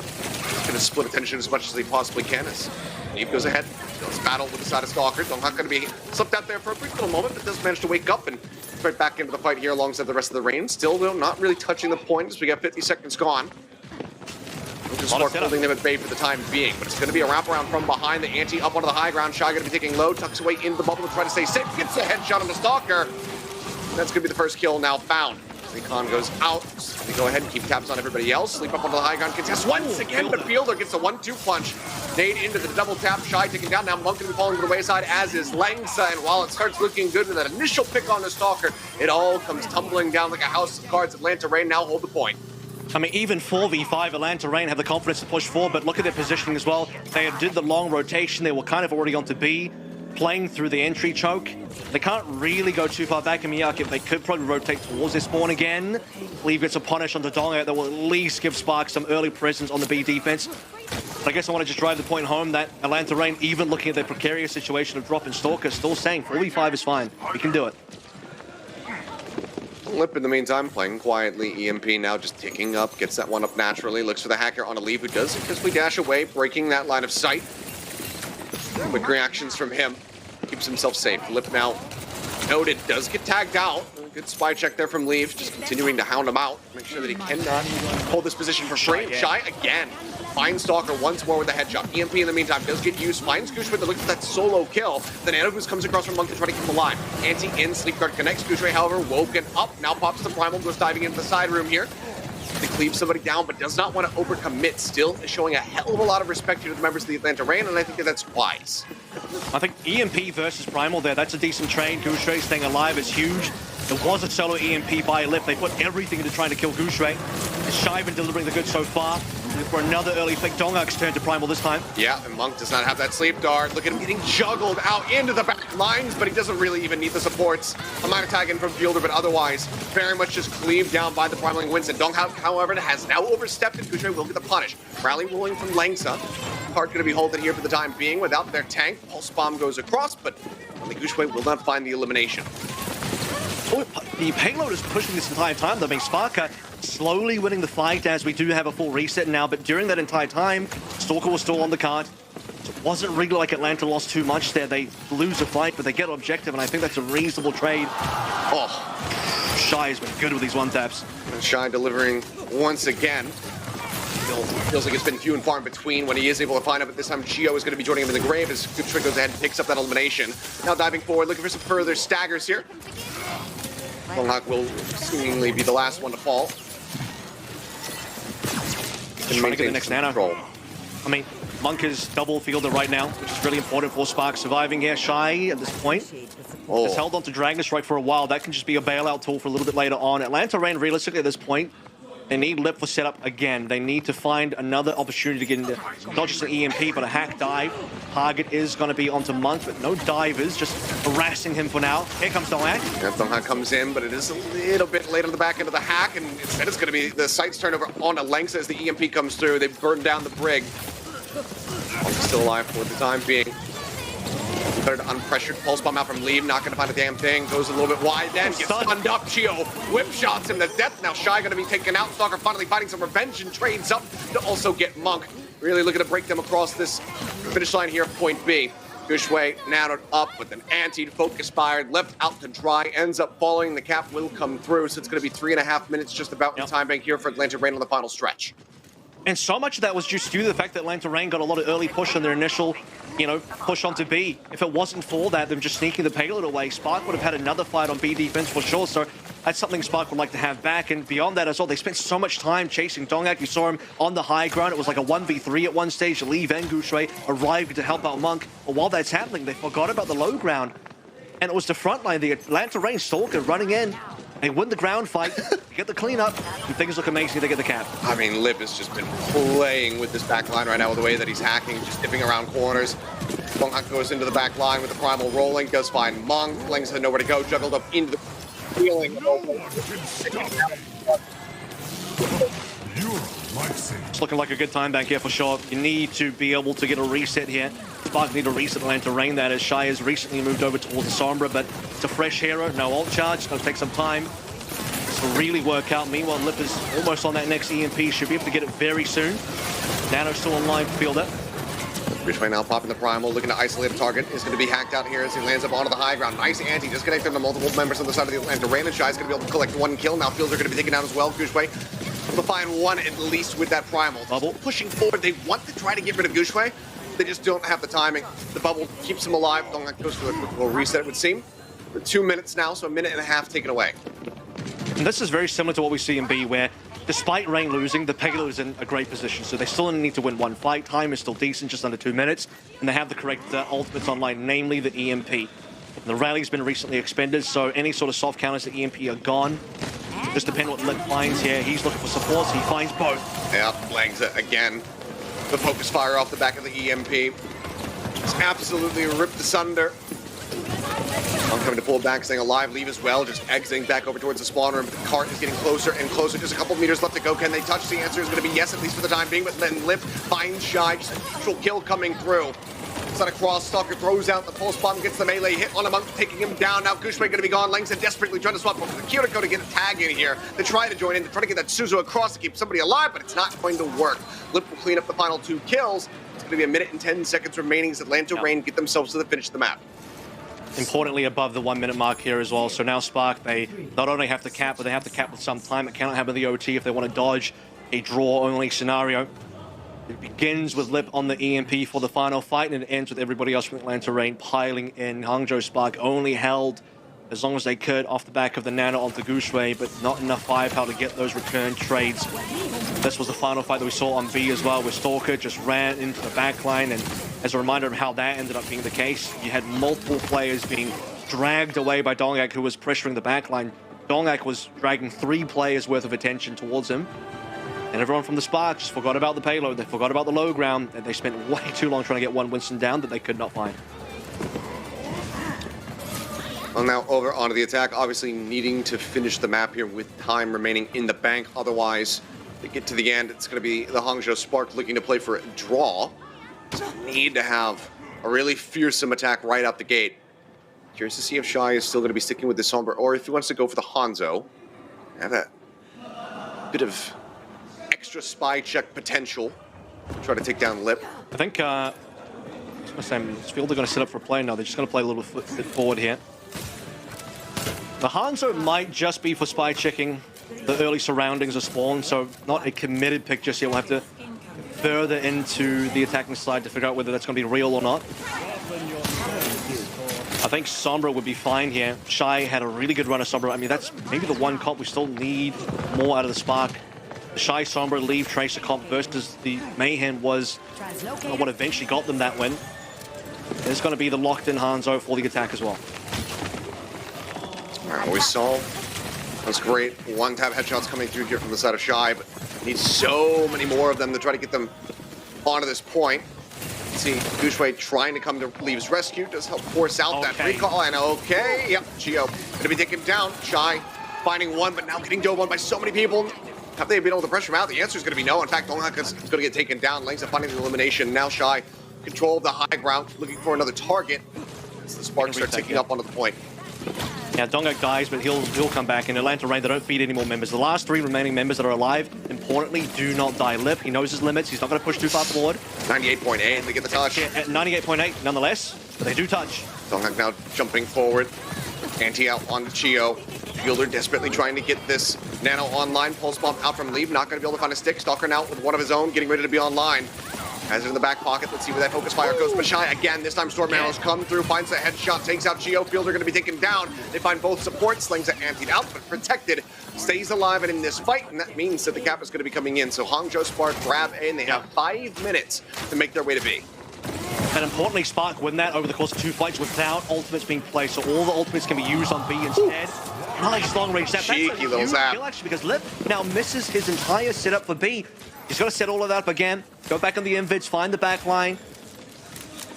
going to split attention as much as he possibly can as Neve goes ahead. Does battle with the side of Stalker. Donghak going to be slipped out there for a brief little moment, but does manage to wake up and right back into the fight here alongside the rest of the Reign. Still, though, not really touching the point as we got 50 seconds gone. Spark holding them at bay for the time being, but it's going to be a wraparound from behind. The ante up onto the high ground. Shy going to be taking low, tucks away into the bubble to try to stay safe. Gets a headshot on the Stalker. That's going to be the first kill now found. Recon goes out. We go ahead and keep tabs on everybody else. Sleep up onto the high ground. Contest once again, but Fielder gets a 1-2 punch. Nade into the double tap. Shy taken down. Now Monk going to be falling to the wayside, as is Langsa. And while it starts looking good with that initial pick on the Stalker, it all comes tumbling down like a house of cards. Atlanta Reign now hold the point. I mean, even 4v5, Atlanta Reign have the confidence to push forward, but look at their positioning as well. They did the long rotation. They were kind of already on to B, playing through the entry choke. They can't really go too far back in Miyake. They could probably rotate towards their spawn again. Leave gets a punish onto Donga. That will at least give Spark some early presence on the B defense. But I guess I want to just drive the point home that Atlanta Reign, even looking at their precarious situation of dropping Stalker, still saying 4v5 is fine. We can do it. Lip in the meantime playing quietly. EMP now just ticking up, gets that one up naturally. Looks for the hacker on a leave, who does successfully dash away, breaking that line of sight. Quick reactions from him. Keeps himself safe. Lip now noted, does get tagged out. Good spy check there from Leaf, just continuing to hound him out. Make sure that he cannot hold this position for free. Shy again. Finds Stalker once more with a headshot. EMP in the meantime does get used. Finds Gushue that looks at that solo kill. Then Anubis comes across from Monk to try to keep him alive. Anti in, Sleep Guard connects. Gushue, however, woken up. Now pops the Primal, goes diving into the side room here. They cleave somebody down, but does not want to overcommit. Still is showing a hell of a lot of respect here to the members of the Atlanta Reign, and I think that that's wise. I think EMP versus Primal there, that's a decent trade. Gushue staying alive is huge. There was a solo EMP by Lip. They put everything into trying to kill Gushue. Shy been delivering the goods so far. For another early pick, Dongak's turn to Primal this time. Yeah, and Monk does not have that sleep dart. Look at him getting juggled out into the back lines, but he doesn't really even need the supports. A minor tag in from Fielder, but otherwise very much just cleaved down by the Primaling Winston. Donghak, however, has now overstepped, and Gushue will get the punish. Rally rolling from Langsa. Part going to be holding here for the time being without their tank. Pulse bomb goes across, but only Gushue will not find the elimination. The payload is pushing this entire time, though. I mean, Sparker slowly winning the fight as we do have a full reset now, but during that entire time, Stalker was still on the card. So it wasn't really like Atlanta lost too much there. They lose a fight, but they get an objective, and I think that's a reasonable trade. Oh, Shy has been good with these one-taps. And Shy delivering once again. Feels like it's been few and far in between when he is able to find out, but this time Gio is going to be joining him in the grave as Gushue goes ahead and picks up that elimination. Now diving forward, looking for some further staggers here. Donghak will seemingly be the last one to fall. Just trying to get the next nano. Control. I mean, Monk is double fielded right now, which is really important for Spark surviving here. Shy at this point has held on to Dragon Strike for a while. That can just be a bailout tool for a little bit later on. Atlanta Reign, realistically at this point, they need Lip for setup again. They need to find another opportunity to get into not just an EMP, but a hack dive. Target is going to be onto Monk, but no divers, just harassing him for now. Here comes Donghack. Yeah, Donghack comes in, but it is a little bit late on the back end of the hack, and instead it's going to be the sights turnover on a length as the EMP comes through. They burn down the brig. Monk's still alive for the time being. Better unpressured pulse bomb out from Lieb, not going to find a damn thing. Goes a little bit wide, then gets stunned up. Chio whip shots him to death. Now Shy going to be taken out. Stalker finally finding some revenge and trades up to also get Monk. Really looking to break them across this finish line here, point B. Gushway nanowed up with an anti-focus fired, left out to dry, ends up falling. The cap will come through, so it's going to be 3.5 minutes just about in the time bank here for Atlanta Reign on the final stretch. And so much of that was just due to the fact that Atlanta Reign got a lot of early push on their initial, push onto B. If it wasn't for that, them just sneaking the payload away, Spark would have had another fight on B defense for sure. So that's something Spark would like to have back. And beyond that as well, they spent so much time chasing Donghack. You saw him on the high ground. It was like a 1v3 at one stage. Lee and Gouche arrived to help out Monk. But while that's happening, they forgot about the low ground. And it was the front line, the Atlanta Reign Stalker running in. They win the ground fight, get the cleanup, and things look amazing. They get the cap. I mean, Lip has just been playing with this back line right now with the way that he's hacking, just dipping around corners. Donghack goes into the back line with the primal rolling, does find Monk. Lings had nowhere to go, juggled up into the feeling. It's looking like a good time back here for sure. You need to be able to get a reset here. Spark need to reset Atlanta Reign. That is, Shy has recently moved over towards the Sombra, but it's a fresh hero. No ult charge. It's going to take some time to really work out. Meanwhile, Lip is almost on that next EMP. Should be able to get it very soon. Nano's still online to field it. Ridgeway now popping the primal, looking to isolate a target. Is going to be hacked out here as he lands up onto the high ground. Nice anti, disconnecting the multiple members on the side of the Atlanta Reign. And Shy is going to be able to collect one kill. Now Fields are going to be taken out as well. Gushway able to find one at least with that primal. Bubble pushing forward. They want to try to get rid of Gushway. They just don't have the timing. The bubble keeps him alive. Donghack goes for a quick little reset, it would seem. For 2 minutes now, so a minute and a half taken away. And this is very similar to what we see in B, where despite Reign losing, the payload is in a great position. So they still need to win one fight. Time is still decent, just under 2 minutes. And they have the correct ultimates online, namely the EMP. And the rally's been recently expended, so any sort of soft counters to EMP are gone. Just depending on what Lip finds here. He's looking for supports. He finds both. Yeah, Langs it again. The focus fire off the back of the EMP. It's absolutely ripped asunder. I'm coming to pull back, staying alive. Leave as well, just exiting back over towards the spawn room. The cart is getting closer and closer. Just a couple meters left to go. Can they touch? The answer is going to be yes, at least for the time being. But then Lip finds Shy. Just a neutral kill coming through. Set across, Stalker throws out the pulse bomb, gets the melee hit on a Monk, taking him down. Now Gushway going to be gone. Langston desperately trying to swap over the Kiriko to get a tag in here. They try to join in, to try to get that Suzu across to keep somebody alive, but it's not going to work. Lip will clean up the final 2 kills. It's going to be a minute and 10 seconds remaining as Atlanta Reign get themselves to the finish of the map. Importantly, above the 1 minute mark here as well. So now Spark, they not only have to cap, but they have to cap with some time. It cannot happen in the OT if they want to dodge a draw-only scenario. It begins with Lip on the EMP for the final fight, and it ends with everybody else from Atlanta Reign piling in. Hangzhou Spark only held as long as they could off the back of the nano onto Gushway, but not enough firepower to get those return trades. This was the final fight that we saw on B as well, where Stalker just ran into the backline, and as a reminder of how that ended up being the case, you had multiple players being dragged away by Donghack, who was pressuring the backline. Donghack was dragging 3 players worth of attention towards him. And everyone from the Spark just forgot about the payload, they forgot about the low ground, and they spent way too long trying to get one Winston down that they could not find. Well, now over onto the attack, obviously needing to finish the map here with time remaining in the bank. Otherwise, to get to the end, it's going to be the Hangzhou Spark looking to play for a draw. So need to have a really fearsome attack right out the gate. Curious to see if Shy is still going to be sticking with the Sombra, or if he wants to go for the Hanzo. Have that bit of extra spy check potential. Try to take down Lip. I think Field are going to set up for a play now. They're just going to play a little bit forward here. The Hanzo might just be for spy checking the early surroundings of spawn, so not a committed pick just yet. We'll have to further into the attacking side to figure out whether that's going to be real or not. I think Sombra would be fine here. Shy had a really good run of Sombra. I mean, that's maybe the one comp we still need more out of the Spark. The Shy Sombra leave Tracer comp versus the Mayhem was what eventually got them that win. There's going to be the locked-in Hangzhou for the attack as well. We saw those great one-tap headshots coming through here from the side of Shy, but need so many more of them to try to get them onto this point. See Gushwei trying to come to Leave's rescue, does help force out that recall, and yep, Geo gonna be taken down. Shy finding one, but now getting dove on by so many people. Have they been able to pressure him out? The answer is gonna be no. In fact, Donghak is gonna get taken down. Langza finding the elimination. Now Shy control of the high ground, looking for another target as the Sparks are ticking up onto the point. Yeah, Donghak dies, but he'll come back. In Atlanta Rain, they don't feed any more members. The last 3 remaining members that are alive, importantly, do not die. Lip, he knows his limits. He's not going to push too far forward. 98.8, they get the touch. Yeah, at 98.8, nonetheless, but they do touch. Donghak now jumping forward. Anti out onto Chio. Fielder desperately trying to get this Nano online. Pulse bomb out from Leave, not going to be able to find a stick. Stalker now with one of his own, getting ready to be online. Has it in the back pocket. Let's see where that focus fire goes. But Shy again, this time Storm Arrows come through, finds a headshot, takes out Geo. Fielder going to be taken down. They find both support. Slings are antied out, but protected. Stays alive and in this fight, and that means that the cap is going to be coming in. So Hangzhou Spark grab A, and they have 5 minutes to make their way to B. And importantly, Spark win that over the course of 2 fights without ultimates being placed. So all the ultimates can be used on B instead. Nice long range zap. Cheeky That's a little huge zap. kill, actually, because Lip now misses his entire setup for B. He's got to set all of that up again. Go back on the invids, find the back line.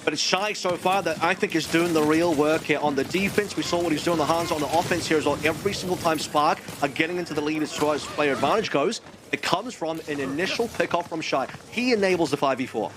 But it's Shy so far that I think is doing the real work here on the defense. We saw what he's doing the Hands on the offense here as well. Every single time Spark are getting into the lead as far as player advantage goes, it comes from an initial pick-off from Shy. He enables the 5v4.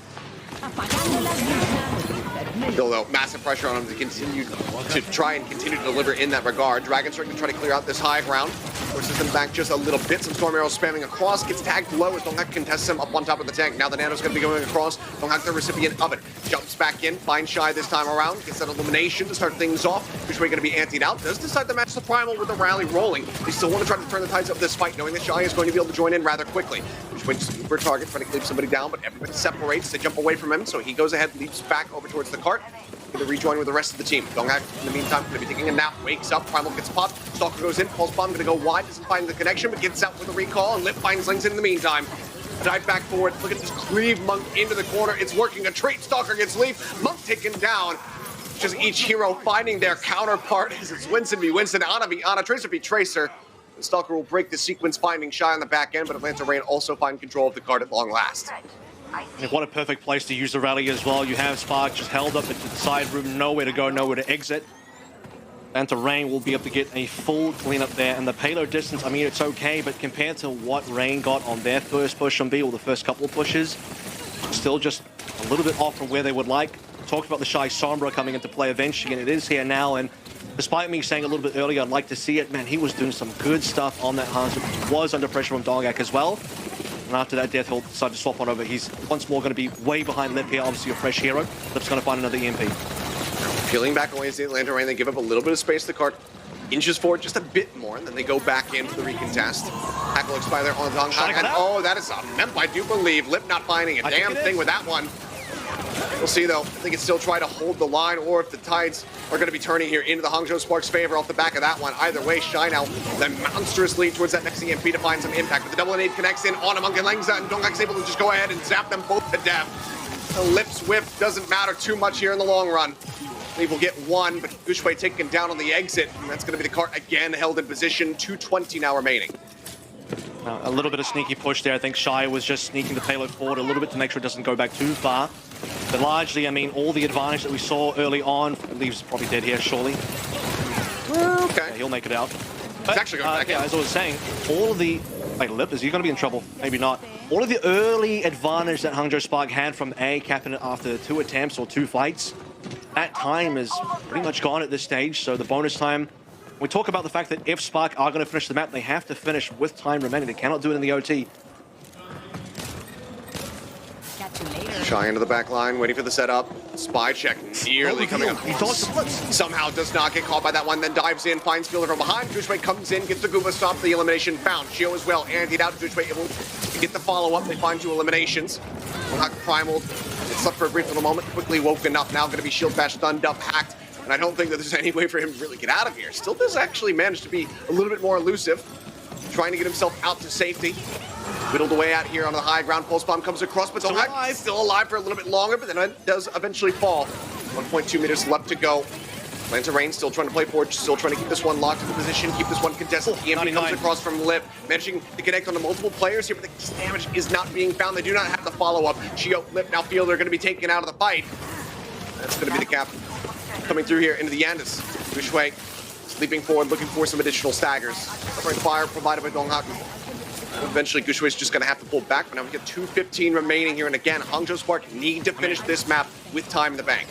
Still though, massive pressure on him to continue to try and continue to deliver in that regard. Dragon's trying to try to clear out this high ground. Forces him back just a little bit. Some Storm Arrows spamming across. Gets tagged low as Donghak contests him up on top of the tank. Now the Nano's going to be going across. Donghak, the recipient of it. Jumps back in. Finds Shy this time around. Gets that elimination to start things off. Gushwei going to be antied out. Does decide to match the Primal with the rally rolling. They still want to try to turn the tides of this fight, knowing that Shy is going to be able to join in rather quickly. Gushwei super target, trying to cleave somebody down, but everybody separates. They jump away from him, so he goes ahead, leaps back over towards the cart. Going to rejoin with the rest of the team. Donghak, in the meantime, going to be taking a nap. Wakes up. Primal gets popped. Stalker goes in. Pulse bomb going to go wide. Doesn't find the connection, but gets out with a recall. And Lip finds Lings in the meantime. Dive back forward. Look at this cleave Monk into the corner. It's working. A trait. Stalker gets Leaf. Monk taken down. Just each hero finding their counterpart. As it's Winston v. Winston. Ana v. Ana. Tracer v. Tracer. The Stalker will break the sequence, finding Shy on the back end, but Atlanta Rain also find control of the card at long last. And what a perfect place to use the rally as well. You have Spark just held up into the side room, nowhere to go, nowhere to exit. Atlanta Rain will be able to get a full cleanup there. And the payload distance, I mean, it's okay, but compared to what Rain got on their first push on B, or the first couple of pushes, still just a little bit off from where they would like. Talked about the Shy Sombra coming into play eventually, and it is here now. And despite me saying a little bit earlier I'd like to see it, man, he was doing some good stuff on that Hanzo. He was under pressure from Donghak as well. And after that death, he'll decide to swap on over. He's once more going to be way behind Lip here, obviously a fresh hero. Lip's going to find another EMP. Peeling back away as the Atlanta Rain, they give up a little bit of space. The cart inches forward just a bit more, and then they go back in for the recontest. Hackle looks by there on Donghak, and oh, that is a Memp, I do believe. Lip not finding a damn thing with that one. We'll see, though, if they can still try to hold the line, or if the tides are going to be turning here into the Hangzhou Spark's favor off the back of that one. Either way, Shy now then monstrous lead towards that next EMP to find some impact. But the double nade connects in on Among and Langza, and Donghak's able to just go ahead and zap them both to death. The Lip's whiff doesn't matter too much here in the long run. Leave will get one, but Gushwei taken down on the exit, and that's going to be the cart again held in position. 2:20 now remaining. A little bit of sneaky push there. I think Shy was just sneaking the payload forward a little bit to make sure it doesn't go back too far. But largely, I mean, all the advantage that we saw early on, Leaves probably dead here, surely. Okay. Yeah, he'll make it out. But, He's actually going back in. As I was saying, all of the... Wait, Lip, is he going to be in trouble? Maybe not. All of the early advantage that Hangzhou Spark had from A, capping it after 2 attempts or 2 fights, that time is pretty much gone at this stage. So the bonus time... We talk about the fact that if Spark are going to finish the map, they have to finish with time remaining. They cannot do it in the OT. Shy into the back line, waiting for the setup. Spy check nearly coming up. He dodged the blitz. Somehow does not get caught by that one, then dives in, finds Fielder from behind. Gushwei comes in, gets the Gooba stop, the elimination found. Geo as well, antied out. Gushwei able to get the follow-up. They find 2 eliminations. Donghak primal. It slept for a brief little moment, quickly woken up. Now going to be shield bash, stunned up, hacked. And I don't think that there's any way for him to really get out of here. Still does actually manage to be a little bit more elusive. trying to get himself out to safety. Whittled away out here on the high ground. Pulse bomb comes across, but Donghak still alive for a little bit longer, but then it does eventually fall. 1.2 meters left to go. Lanta Rain still trying to play forward, still trying to keep this one locked in the position, keep this one contested. EMP comes across from Lip, managing to connect onto multiple players here, but the damage is not being found. They do not have the follow-up. Chio, Lip now feel they're going to be taken out of the fight. That's going to be the cap coming through here into the Yandis. Gushue sleeping forward, looking for some additional staggers. Covering fire provided by Donghak. Eventually, Gushue is just going to have to pull back, but now we get 2:15 remaining here. And again, Hangzhou Spark need to finish this map with time in the bank.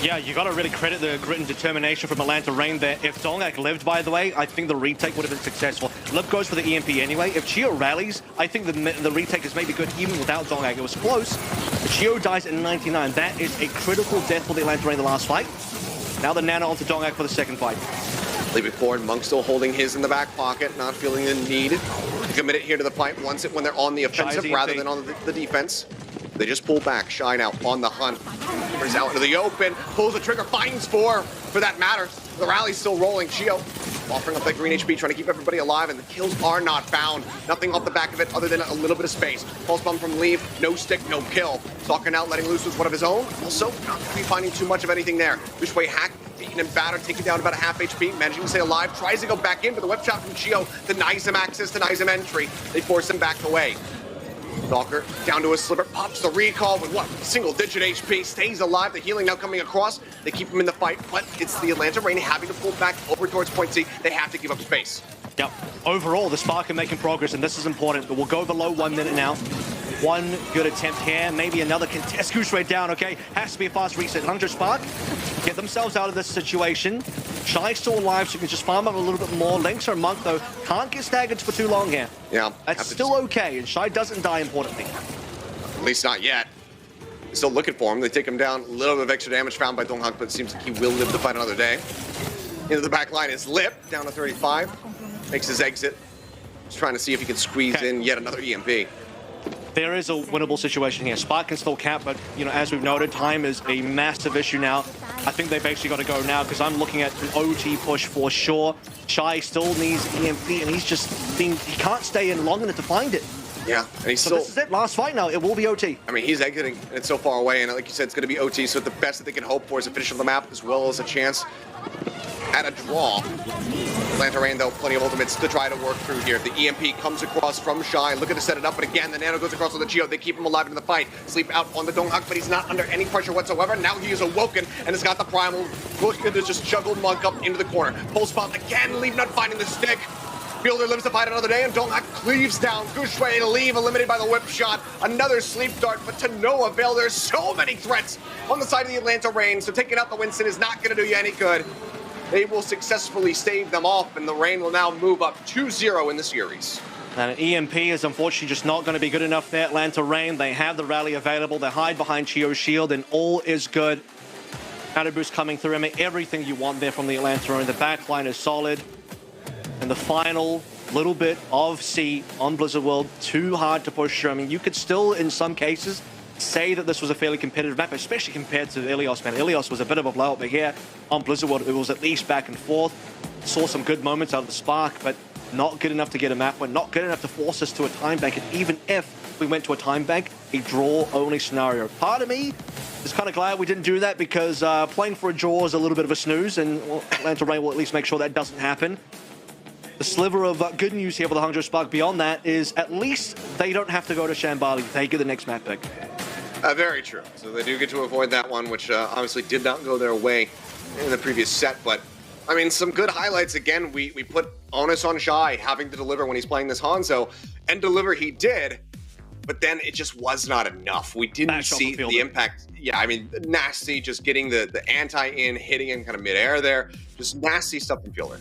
Yeah, you got to really credit the grit and determination from Atlanta Rain there. If Donghak lived, by the way, I think the retake would have been successful. Lip goes for the EMP anyway. If Chio rallies, I think the retake is maybe good even without Donghak. It was close. Chio dies at 99. That is a critical death for the Atlanta Rain the last fight. Now the Nano onto Donghak for the second fight. Leaving forward, Monk still holding his in the back pocket, not feeling the need to commit it here to the fight once when they're on the offensive rather than on the defense. They just pull back. Shy now on the hunt. Brings out into the open, pulls the trigger, finds four for that matter. The rally's still rolling. Chio offering up that green HP, trying to keep everybody alive, and the kills are not found. Nothing off the back of it other than a little bit of space. Pulse bomb from Leave, no stick, no kill. Stalker out, letting loose with one of his own. Also, not going to be finding too much of anything there. Gushue hack, beaten and battered, taken down about a half HP, managing to stay alive, tries to go back in, but the web shot from Chio denies him access, denies him entry. They force him back away. Stalker down to a sliver, pops the recall with what? Single-digit HP, stays alive. The healing now coming across. They keep him in the fight, but it's the Atlanta Rain having to pull back over towards point C. They have to give up space. Yep. Overall, the Spark are making progress, and this is important. We'll go below 1 minute now. One good attempt here, maybe another contest. Gushue down, okay? Has to be a fast reset. Hangzhou Spark get themselves out of this situation. Shy still alive, so you can just farm up a little bit more. Lynx or Monk, though, can't get staggered for too long here. Yeah. That's still okay, and Shy doesn't die, importantly. At least not yet. They're still looking for him. They take him down. A little bit of extra damage found by Donghak, but it seems like he will live to fight another day. Into the back line is Lip, down to 35. Makes his exit. Just trying to see if he can squeeze in yet another EMP. There is a winnable situation here. Spark can still cap, but, you know, as we've noted, time is a massive issue now. I think they basically got to go now because I'm looking at an OT push for sure. Shy still needs EMP, and he's just he can't stay in long enough to find it. Yeah, and he's so this is it. Last fight now. It will be OT. I mean, he's exiting, and it's so far away, and like you said, it's going to be OT, so the best that they can hope for is a finish of the map, as well as a chance at a draw. Atlanta Rain, though, plenty of ultimates to try to work through here. The EMP comes across from Shy, looking to set it up, but again, the Nano goes across with the Chio. They keep him alive in the fight. Sleep out on the Donghak, but he's not under any pressure whatsoever. Now he is awoken, and has got the primal, looking to just juggle Monk up into the corner. Pulse bomb again, Leave not finding the stick. Fielder lives to fight another day, and Donghak cleaves down. Gushue to Leave, eliminated by the whip shot. Another sleep dart, but to no avail. There's so many threats on the side of the Atlanta Rain, so taking out the Winston is not going to do you any good. They will successfully stave them off, and the Rain will now move up 2-0 in the series. And an EMP is unfortunately just not going to be good enough there. Atlanta Rain, they have the rally available. They hide behind Chio's shield, and all is good. Counter boost coming through. I mean, everything you want there from the Atlanta Rain. The back line is solid. And the final little bit of C on Blizzard World, too hard to push through. I mean, you could still, in some cases, say that this was a fairly competitive map, especially compared to Ilios, man. Ilios was a bit of a blowout, but here on Blizzard World, it was at least back and forth. Saw some good moments out of the Spark, but not good enough to get a map win, not good enough to force us to a time bank. And even if we went to a time bank, a draw-only scenario. Part of me is kind of glad we didn't do that because playing for a draw is a little bit of a snooze, and well, Atlanta Rain will at least make sure that doesn't happen. The sliver of good news here for the Hangzhou Spark beyond that is at least they don't have to go to Shambali. They get the next map pick. Very true. So they do get to avoid that one, which obviously did not go their way in the previous set. But, I mean, some good highlights. Again, we put onus on Shy having to deliver when he's playing this Hanzo. And deliver he did, but then it just was not enough. We didn't see the impact. Yeah, I mean, nasty, just getting the anti-in, hitting him kind of midair there. Just nasty stuff from Fielder.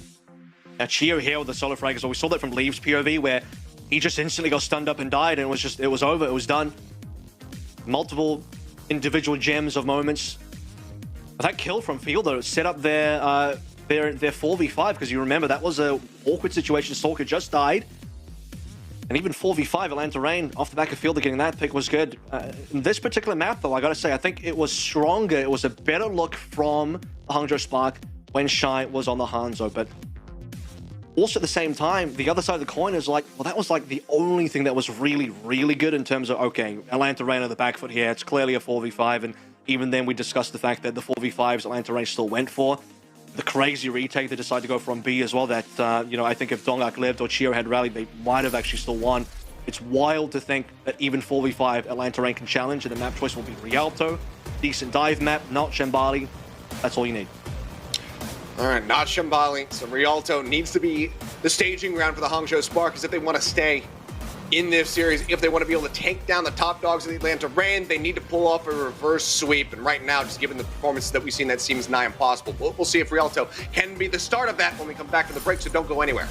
Chio here with the solo frag as well. We saw that from Leaves POV where he just instantly got stunned up and died, and it was over, it was done. Multiple individual gems of moments. That kill from Fielder set up their 4v5, because you remember that was a awkward situation. Stalker just died. And even 4v5, Atlanta Rain, off the back of Fielder getting that pick was good. In this particular map, though, I gotta say, I think it was stronger. It was a better look from the Hangzhou Spark when Shy was on the Hanzo, but also at the same time, the other side of the coin is like, well, that was like the only thing that was really, really good in terms of, okay, Atlanta Reign on the back foot here. It's clearly a 4v5, and even then we discussed the fact that the 4v5s Atlanta Reign still went for. The crazy retake, they decided to go from B as well, that, I think if Dongak lived or Chio had rallied, they might have actually still won. It's wild to think that even 4v5 Atlanta Reign can challenge, and the map choice will be Rialto. Decent dive map, not Shambali. That's all you need. All right, not Shambali. So Rialto needs to be the staging ground for the Hangzhou Spark, because if they want to stay in this series, if they want to be able to take down the top dogs of the Atlanta Reign, they need to pull off a reverse sweep. And right now, just given the performances that we've seen, that seems nigh impossible. We'll see if Rialto can be the start of that when we come back to the break, so don't go anywhere.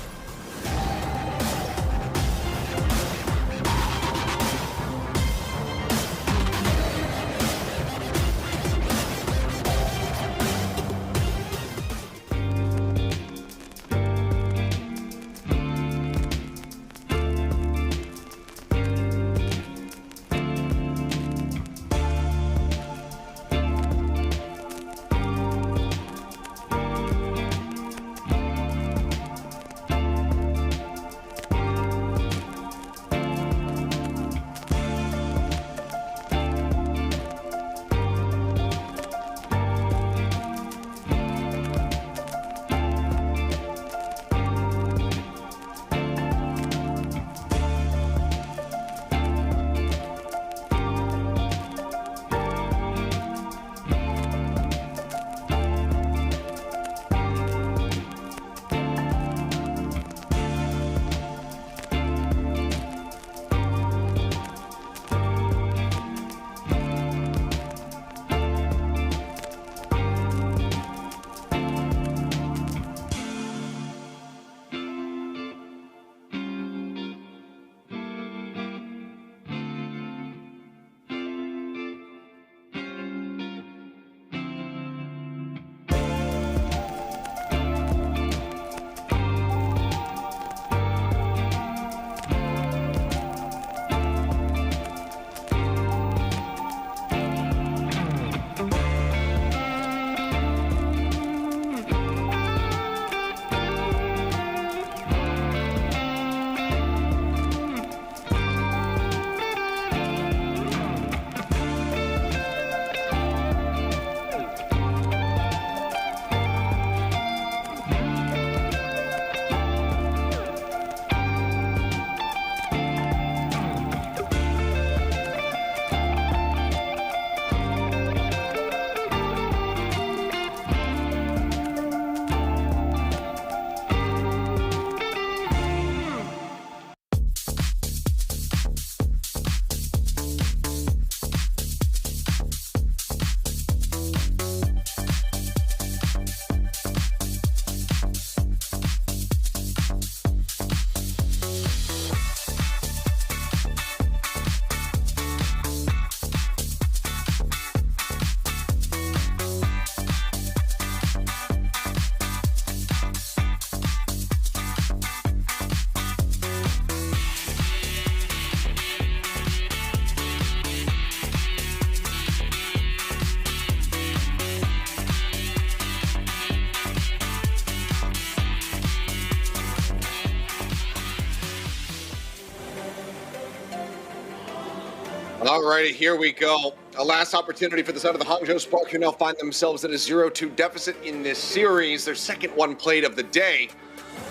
Alrighty, here we go. A last opportunity for the side of the Hangzhou Spark, who now find themselves at a 0-2 deficit in this series. Their second one played of the day,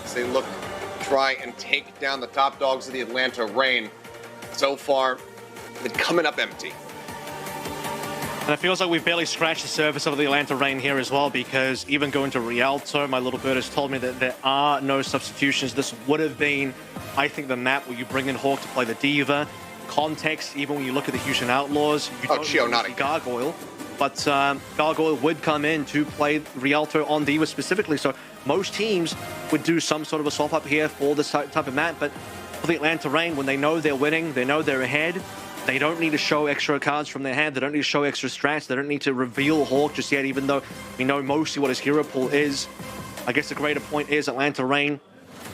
as they look to try and take down the top dogs of the Atlanta Reign. So far, they're coming up empty. And it feels like we've barely scratched the surface of the Atlanta Reign here as well, because even going to Rialto, my little bird has told me that there are no substitutions. This would have been, I think, the map where you bring in Hawk to play the Diva. Context, even when you look at the Houston Outlaws, you don't Chio, not see Gargoyle, but Gargoyle would come in to play Rialto on Diva specifically, so most teams would do some sort of a swap up here for this type of map, but for the Atlanta Reign, when they know they're winning, they know they're ahead, they don't need to show extra cards from their hand, they don't need to show extra strats, they don't need to reveal Hawk just yet, even though we know mostly what his hero pool is. I guess the greater point is Atlanta Reign,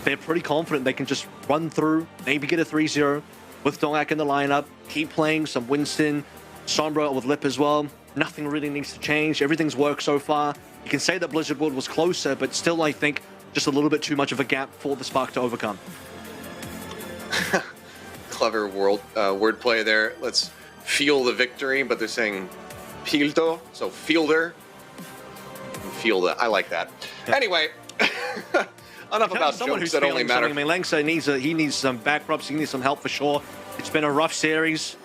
they're pretty confident they can just run through, maybe get a 3-0, with Dongak in the lineup, keep playing some Winston, Sombra with Lip as well. Nothing really needs to change. Everything's worked so far. You can say that Blizzard World was closer, but still I think just a little bit too much of a gap for the Spark to overcome. Clever wordplay there. Let's feel the victory, but they're saying Rialto, so fielder. Fielder. I like that. Yeah. Anyway, enough about jokes that only matter. I mean, Langsa needs some back rubs. He needs some help for sure. It's been a rough series.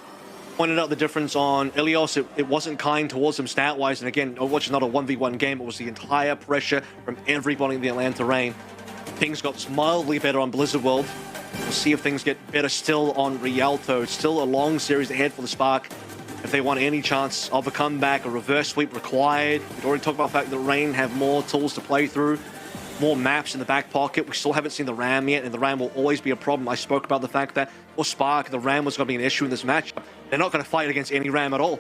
Pointed out the difference on Ilios. It wasn't kind towards him stat-wise. And again, Overwatch is not a 1v1 game. It was the entire pressure from everybody in the Atlanta Reign. Things got mildly better on Blizzard World. We'll see if things get better still on Rialto. It's still a long series ahead for the Spark. If they want any chance of a comeback, a reverse sweep required. We've already talked about the fact that Reign have more tools to play through, more maps in the back pocket. We still haven't seen the RAM yet, and the RAM will always be a problem. I spoke about the fact that for Spark, the RAM was going to be an issue in this matchup. They're not going to fight against any RAM at all,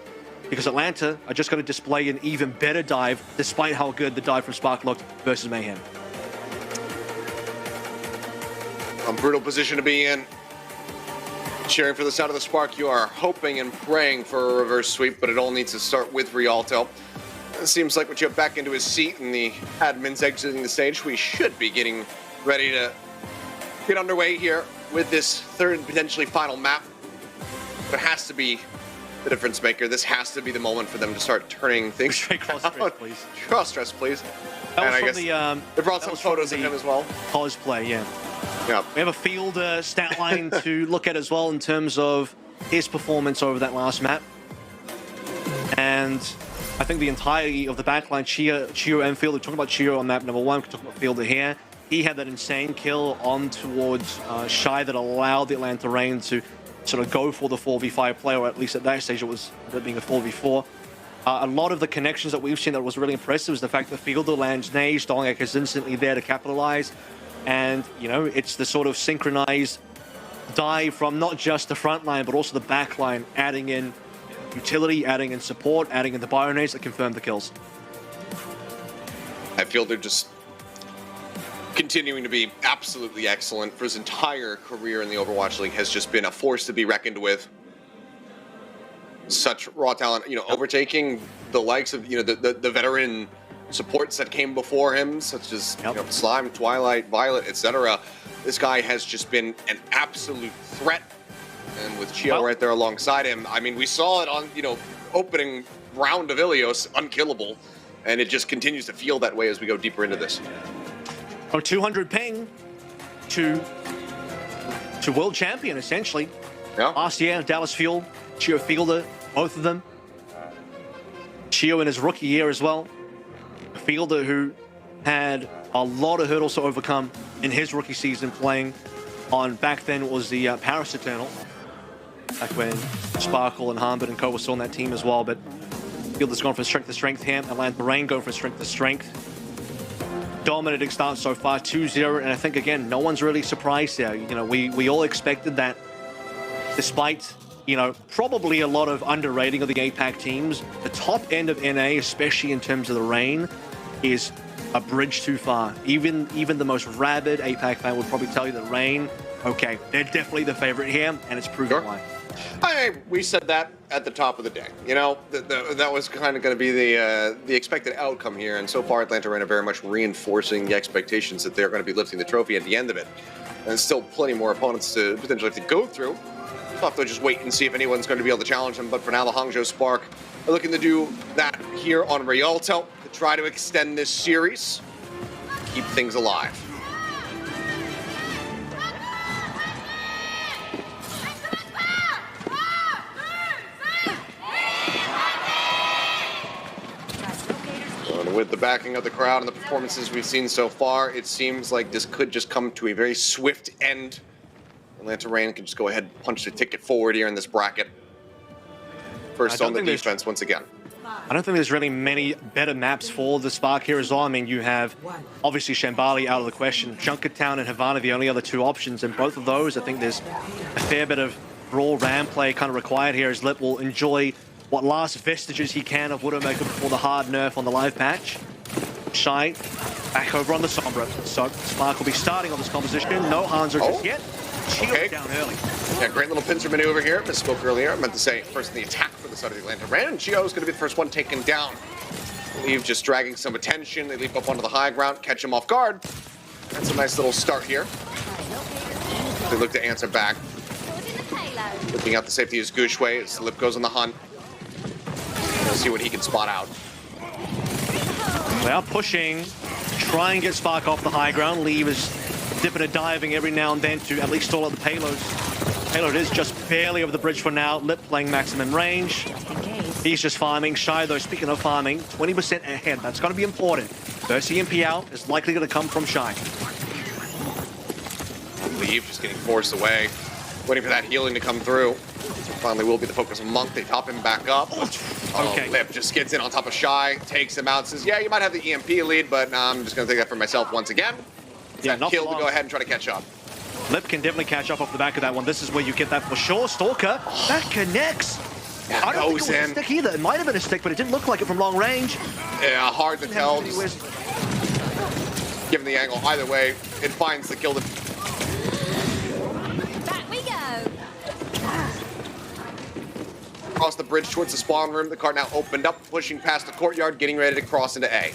because Atlanta are just going to display an even better dive, despite how good the dive from Spark looked versus Mayhem. A brutal position to be in. Cheering for the side of the Spark, you are hoping and praying for a reverse sweep, but it all needs to start with Rialto. It seems like with you back into his seat and the admins exiting the stage, we should be getting ready to get underway here with this third and potentially final map. There has to be the difference maker. This has to be the moment for them to start turning things cross stress, please. Cross stress, please. That and I guess they brought some photos of him as well. Cosplay, yeah. Yeah. We have a field stat line to look at as well in terms of his performance over that last map. And I think the entirety of the backline, Chio and Fielder, talking about Chio on map number 1, talking about Fielder here. He had that insane kill on towards Shy that allowed the Atlanta Reign to sort of go for the 4v5 play, or at least at that stage it was being a 4v4. A lot of the connections that we've seen that was really impressive is the fact that Fielder lands nades, Dongek is instantly there to capitalize. And, you know, it's the sort of synchronized dive from not just the front line, but also the back line, adding in utility, adding in support, adding in the bio-nades that confirm the kills. I feel they're just continuing to be absolutely excellent. For his entire career in the Overwatch League has just been a force to be reckoned with. Such raw talent, you know, overtaking the likes of, you know, the veteran supports that came before him, such as you know, Slime, Twilight, Violet, etc. This guy has just been an absolute threat, and with Chio right there alongside him, I mean, we saw it on, you know, opening round of Ilios, unkillable, and it just continues to feel that way as we go deeper into this. Oh, 200 ping to world champion, essentially. Yeah. Last year, Dallas Fuel, Chio Fielder, both of them. Chio in his rookie year as well. Fielder, who had a lot of hurdles to overcome in his rookie season, playing on, back then was the Paris Eternal, back when Sparkle and Harmbert and Co were still on that team as well. But Fielder's gone from strength to strength here. Atlanta Reign going from strength to strength. Dominating start so far, 2-0, and I think again no one's really surprised there. You know, we all expected that, despite, you know, probably a lot of underrating of the APAC teams, the top end of NA, especially in terms of the Reign, is a bridge too far. Even the most rabid APAC fan would probably tell you that Reign, okay, they're definitely the favorite here, and it's proven why. We said that at the top of the day. You know, that was kind of going to be the expected outcome here, and so far Atlanta Reign are very much reinforcing the expectations that they're going to be lifting the trophy at the end of it. And still plenty more opponents to potentially have to go through. We'll have to just wait and see if anyone's going to be able to challenge them, but for now the Hangzhou Spark are looking to do that here on Rialto to try to extend this series, keep things alive. And with the backing of the crowd and the performances we've seen so far, it seems like this could just come to a very swift end. Atlanta Reign can just go ahead and punch the ticket forward here in this bracket. First on the defense once again. I don't think there's really many better maps for the Spark here as well. I mean, you have obviously Shambali out of the question, Junkertown and Havana the only other two options, and both of those I think there's a fair bit of raw RAM play kind of required here, as Lip will enjoy what last vestiges he can of Widowmaker before the hard nerf on the live patch. Shy back over on the Sombra, so Spark will be starting on this composition. No Hanzo just yet. Chio down early. Yeah, great little pincer maneuver here. Misspoke earlier. I meant to say first in the attack for the side of the Atlanta Reign. And Chio is going to be the first one taken down. I believe just dragging some attention. They leap up onto the high ground, catch him off guard. That's a nice little start here. They look to answer back. Looking out the safety is Gushwei as Lip goes on the hunt. We'll see what he can spot out. They are pushing, try and get Spark off the high ground. Leave is dipping and diving every now and then to at least stall out the payloads. Payload is just barely over the bridge for now. Lip playing maximum range. He's just farming. Shy, though, speaking of farming, 20% ahead. That's going to be important. First EMP out is likely going to come from Shy. Leave just getting forced away. Waiting for that healing to come through. Finally will be the focus of Monk. They top him back up. Okay. Lip just gets in on top of Shy, takes him out, says, yeah, you might have the EMP lead, but I'm just going to take that for myself once again. Yeah, not kill long. to go ahead and try to catch up. Lip can definitely catch up off the back of that one. This is where you get that for sure. Stalker, that connects. Yeah, I don't think goes it was in. a stick either. It might have been a stick, but it didn't look like it from long range. Yeah, hard to tell. Given the angle, either way, it finds the kill. Back we go. Across the bridge towards the spawn room. The cart now opened up, pushing past the courtyard, getting ready to cross into A.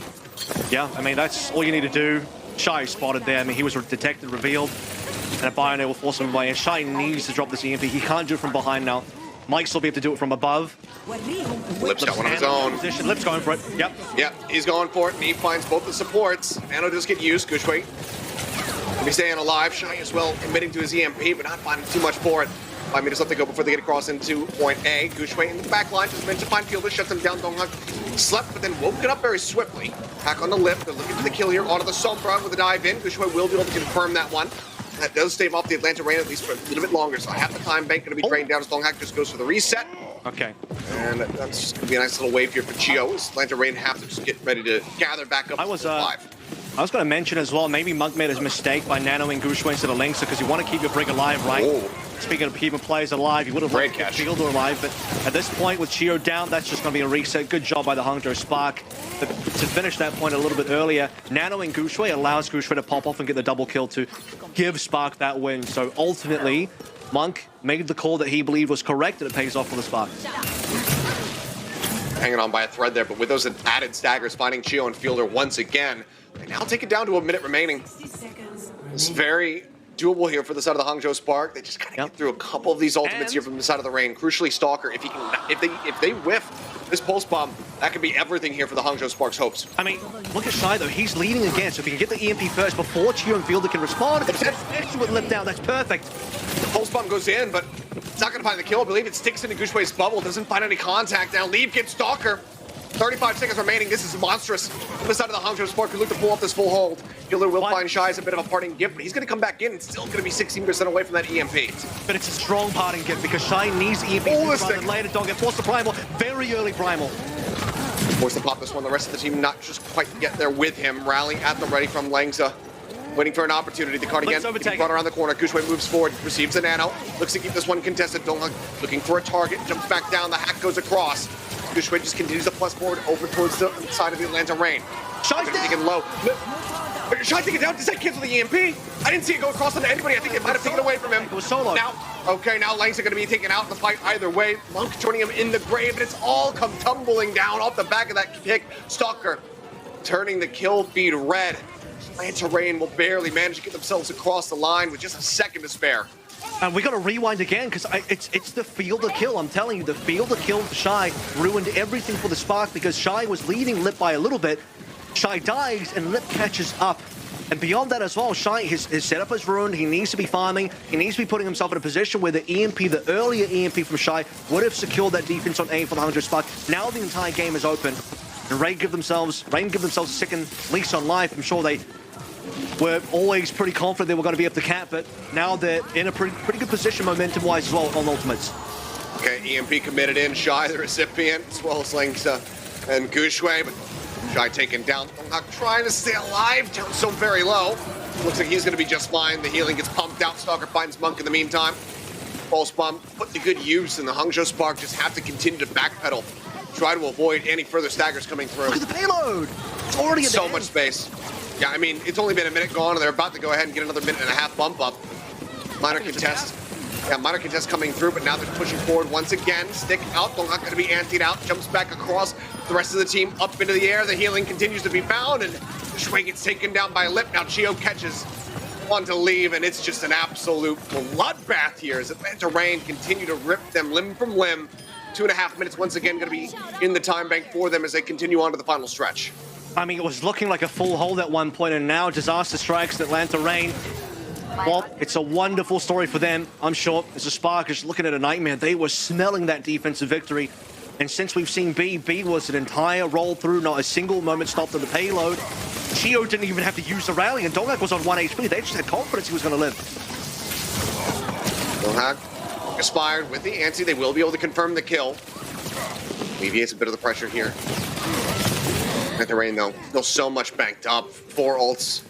Yeah, I mean, that's all you need to do. Shy spotted there. I mean, he was detected, revealed, and a Bionair will force him away. And Shy needs to drop this EMP. He can't do it from behind now. Mike will be able to do it from above. Lip's got one of his own. Position. Lip's going for it. Yep. Yep, he's going for it, and he finds both the supports. Nano does get used. Gushwei he's staying alive. Shy as well, committing to his EMP, but not finding too much for it. 5 meters left to go before they get across into point A. Gushwei in the back line, just meant to find Fielder, shuts him down. Donghak slept, but then woken up very swiftly. Hack on the Lip. They're looking for the kill here onto the Sombra with a dive in. Gushwei will be able to confirm that one. That does stave off the Atlanta rain at least for a little bit longer, so half the time bank going to be drained down as Donghak just goes for the reset. Okay. And that's just going to be a nice little wave here for Chio as Atlanta rain have to just get ready to gather back up. I was going to mention as well, maybe Monk made his mistake by nanoing Gushwei instead of Linksa because you want to keep your Brig alive, right? Oh. Speaking of keeping players alive, you would have Great liked to keep catch. Fielder alive, but at this point with Chio down, that's just going to be a reset. Good job by the Hangzhou Spark to finish that point a little bit earlier. Nanoing Gushwei allows Gushwei to pop off and get the double kill to give Spark that win. So ultimately, Monk made the call that he believed was correct, and it pays off for the Spark. Hanging on by a thread there, but with those added staggers, finding Chio and Fielder once again. They now take it down to a minute remaining. It's very doable here for the side of the Hangzhou Spark. They just gotta get through a couple of these ultimates here from the side of the rain. Crucially, Stalker, if they whiff this pulse bomb, that could be everything here for the Hangzhou Spark's hopes. I mean, look at Shy though. He's leading again, so if he can get the EMP first before Chio and Fielder can respond, especially with Lip down, that's perfect. The pulse bomb goes in, but it's not gonna find the kill. I believe it sticks into Gushwei's bubble, doesn't find any contact. Now Leave gets Stalker. 35 seconds remaining. This is monstrous. On the side of the Hangzhou Spark, who look to pull off this full hold. Fielder will find Shy as a bit of a parting gift, but he's going to come back in and still going to be 16% away from that EMP. But it's a strong parting gift because Shy needs EMP rather than later. Don't get forced to Primal. Very early Primal. Forced to pop this one. The rest of the team not just quite get there with him. Rallying at the ready from Langsa. Waiting for an opportunity. The card again. Run around the corner. Gushwei moves forward. Receives a nano. Looks to keep this one contested. Donghak looking for a target. Jumps back down. The hack goes across. Gushwei just continues to plus forward over towards the side of the Atlanta rain. Shy's taken low. Shy taking it down. Does that cancel the EMP? I didn't see it go across onto anybody. I think it might have taken away from him. It was solo. Now Langsa going to be taken out in the fight either way. Monk joining him in the grave, and it's all come tumbling down off the back of that kick. Stalker turning the kill feed red. Atlanta rain will barely manage to get themselves across the line with just a second to spare. And we got to rewind again because it's the Fielder kill. I'm telling you, the Fielder kill for Shy ruined everything for the Spark because Shy was leading Lip by a little bit. Shy dies and Lip catches up. And beyond that as well, Shy, his setup is ruined. He needs to be farming. He needs to be putting himself in a position where the EMP, the earlier EMP from Shy, would have secured that defense on A for the Hangzhou Spark. Now the entire game is open. And Rain give themselves a second lease on life. I'm sure they were always pretty confident they were going to be able to cap, but now they're in a pretty good position momentum-wise as well on ultimates. Okay, EMP committed in. Shy, the recipient, as well as Langsa and Gushwei, but Shy taken down. Donghak trying to stay alive, down so very low. Looks like he's going to be just fine. The healing gets pumped out. Stalker finds Monk in the meantime. Pulse bomb put to good use, and the Hangzhou Spark just have to continue to backpedal. Try to avoid any further staggers coming through. Look at the payload! It's already at so much space. Yeah, I mean, it's only been a minute gone, and they're about to go ahead and get another minute and a half bump up. Minor contest. Yeah, minor contest coming through, but now they're pushing forward once again. Stick out. Donghak going to be antied out. Jumps back across. The rest of the team up into the air. The healing continues to be found, and Shui gets taken down by Lip. Now Chio catches one to leave, and it's just an absolute bloodbath here as Atlanta Reign continue to rip them limb from limb. 2.5 minutes once again going to be in the time bank for them as they continue on to the final stretch. I mean, it was looking like a full hold at one point, and now disaster strikes Atlanta Reign. Well, it's a wonderful story for them, I'm sure. As the Spark is looking at a nightmare, they were smelling that defensive victory. And since we've seen B was an entire roll through, not a single moment stopped on the payload. Chio didn't even have to use the rally, and Donghak was on 1 HP. They just had confidence he was going to live. Donghak expired with the anti. They will be able to confirm the kill. Alleviates a bit of the pressure here. At the Reign, though, still so much banked up. 4 ults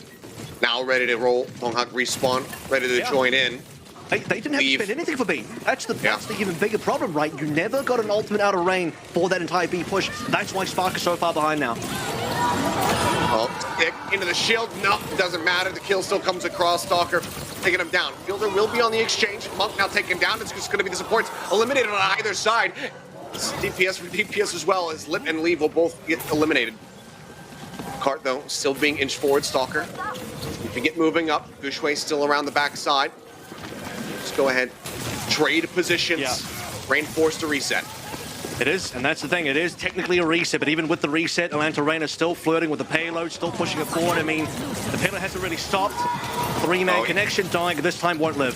now ready to roll. Donghak respawn, ready to join in. They didn't have to spend anything for B. That's the even bigger problem, right? You never got an ultimate out of Reign for that entire B push. That's why Spark is so far behind now. Oh, stick into the shield. No, it doesn't matter. The kill still comes across. Stalker taking him down. Fielder will be on the exchange. Monk now taken down. It's just going to be the supports eliminated on either side. It's DPS for DPS as well, as Lip and Leave will both get eliminated. Cart, though, still being inched forward. Stalker. If you get moving up, Gushwei still around the backside. Just go ahead. Trade positions. Yeah. Reign forced to reset. It is, and that's the thing. It is technically a reset, but even with the reset, Atlanta Reign is still flirting with the payload, still pushing it forward. I mean, the payload hasn't really stopped. 3-man connection, dying this time won't live.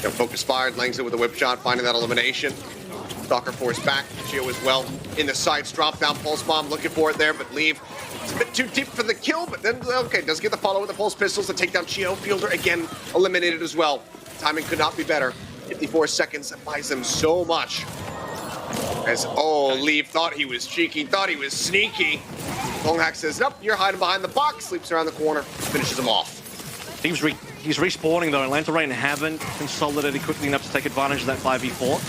Yeah, focus fired, Langs it with a whip shot, finding that elimination. Stalker forced back, Chio as well. In the sights, drop down, pulse bomb, looking for it there, but Leave. It's a bit too deep for the kill, but then, okay, does get the follow with the pulse pistols to take down Chio. Fielder again eliminated as well. Timing could not be better. 54 seconds, that buys them so much. As, Leave thought he was cheeky, thought he was sneaky. Donghak says, nope, you're hiding behind the box, sleeps around the corner, finishes him off. He's respawning though. Atlanta Reign haven't consolidated quickly enough to take advantage of that 5v4.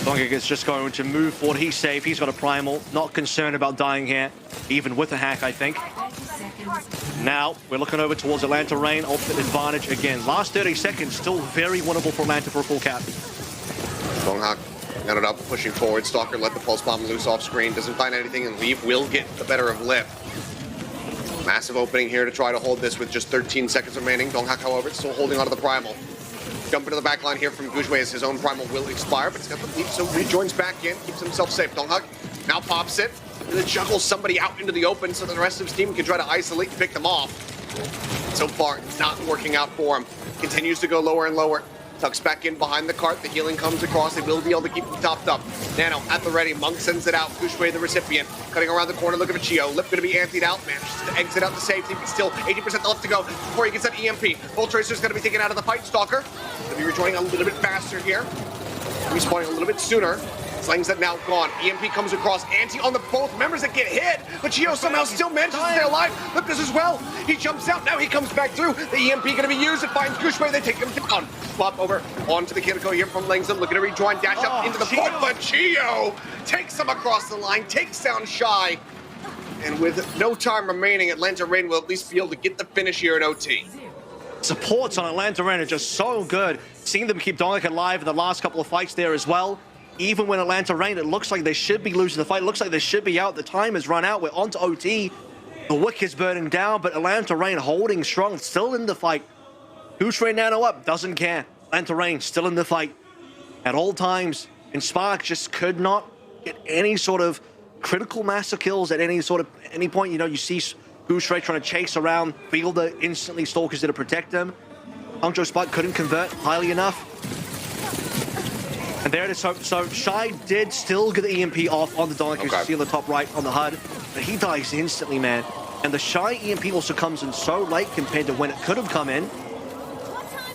Donghak is just going to move forward. He's safe. He's got a primal. Not concerned about dying here, even with a hack, I think. Now, we're looking over towards Atlanta Reign. Ultimate advantage again. Last 30 seconds, still very winnable for Atlanta for a full cap. Donghak got it up, pushing forward. Stalker let the pulse bomb loose off screen. Doesn't find anything, and Leave will get the better of Lip. Massive opening here to try to hold this with just 13 seconds remaining. Donghak, however, still holding onto the primal. Jump into the back line here from Gushwei as his own primal will expire, but he's got the leap, so rejoins back in, keeps himself safe. Donghak now pops it, and then juggles somebody out into the open so that the rest of his team can try to isolate and pick them off. So far, not working out for him. Continues to go lower and lower. Tucks back in behind the cart. The healing comes across. They will be able to keep him topped up. Nano at the ready. Monk sends it out. Gushwei, the recipient, cutting around the corner, looking for Chio. Lip going to be antied out. Manages to exit out to safety, but still 80% left to go before he gets that EMP. Bull Tracer's going to be taken out of the fight. Stalker going to be rejoining a little bit faster here. Respawning a little bit sooner. Slang's that now gone. EMP comes across. Anti on the both members that get hit, but Chio somehow still manages to stay alive. Lip does as well. He jumps out. Now he comes back through. The EMP going to be used. It finds Gushwei. They take him down. Swap over onto the Kineko here from Langston. Looking to rejoin. Dash up into the foot, but Chio takes him across the line. Takes down Shy. And with no time remaining, Atlanta Reign will at least be able to get the finish here at OT. Supports on Atlanta Reign are just so good. Seeing them keep Donghak alive in the last couple of fights there as well. Even when Atlanta Reign, it looks like they should be losing the fight. It looks like they should be out. The time has run out. We're on to OT. The wick is burning down, but Atlanta Reign holding strong, still in the fight. Gushwei Nano up, doesn't care. Atlanta Reign still in the fight at all times. And Spark just could not get any sort of critical mass of kills at any point. You know, you see Gushwei trying to chase around. Fielder instantly Stalker's there to protect him. Hangzhou Spark couldn't convert highly enough. And there it is. So Shy did still get the EMP off on the Donghak. You see on the top right on the HUD. But he dies instantly, man. And the Shy EMP also comes in so late compared to when it could have come in.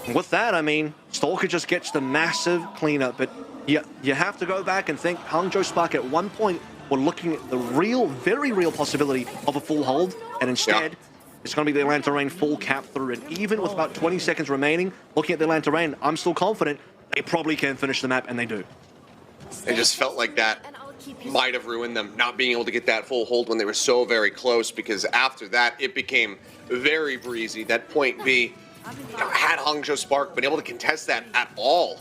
And with that, I mean, Stalker just gets the massive cleanup. But you have to go back and think Hangzhou Spark at one point were looking at the real, very real possibility of a full hold. And instead, it's going to be the Atlanta Reign full cap through. And even with about 20 seconds remaining, looking at the Atlanta Reign, I'm still confident they probably can finish the map, and they do. It just felt like that might have ruined them, not being able to get that full hold when they were so very close, because after that, it became very breezy. That point B, had Hangzhou Spark been able to contest that at all,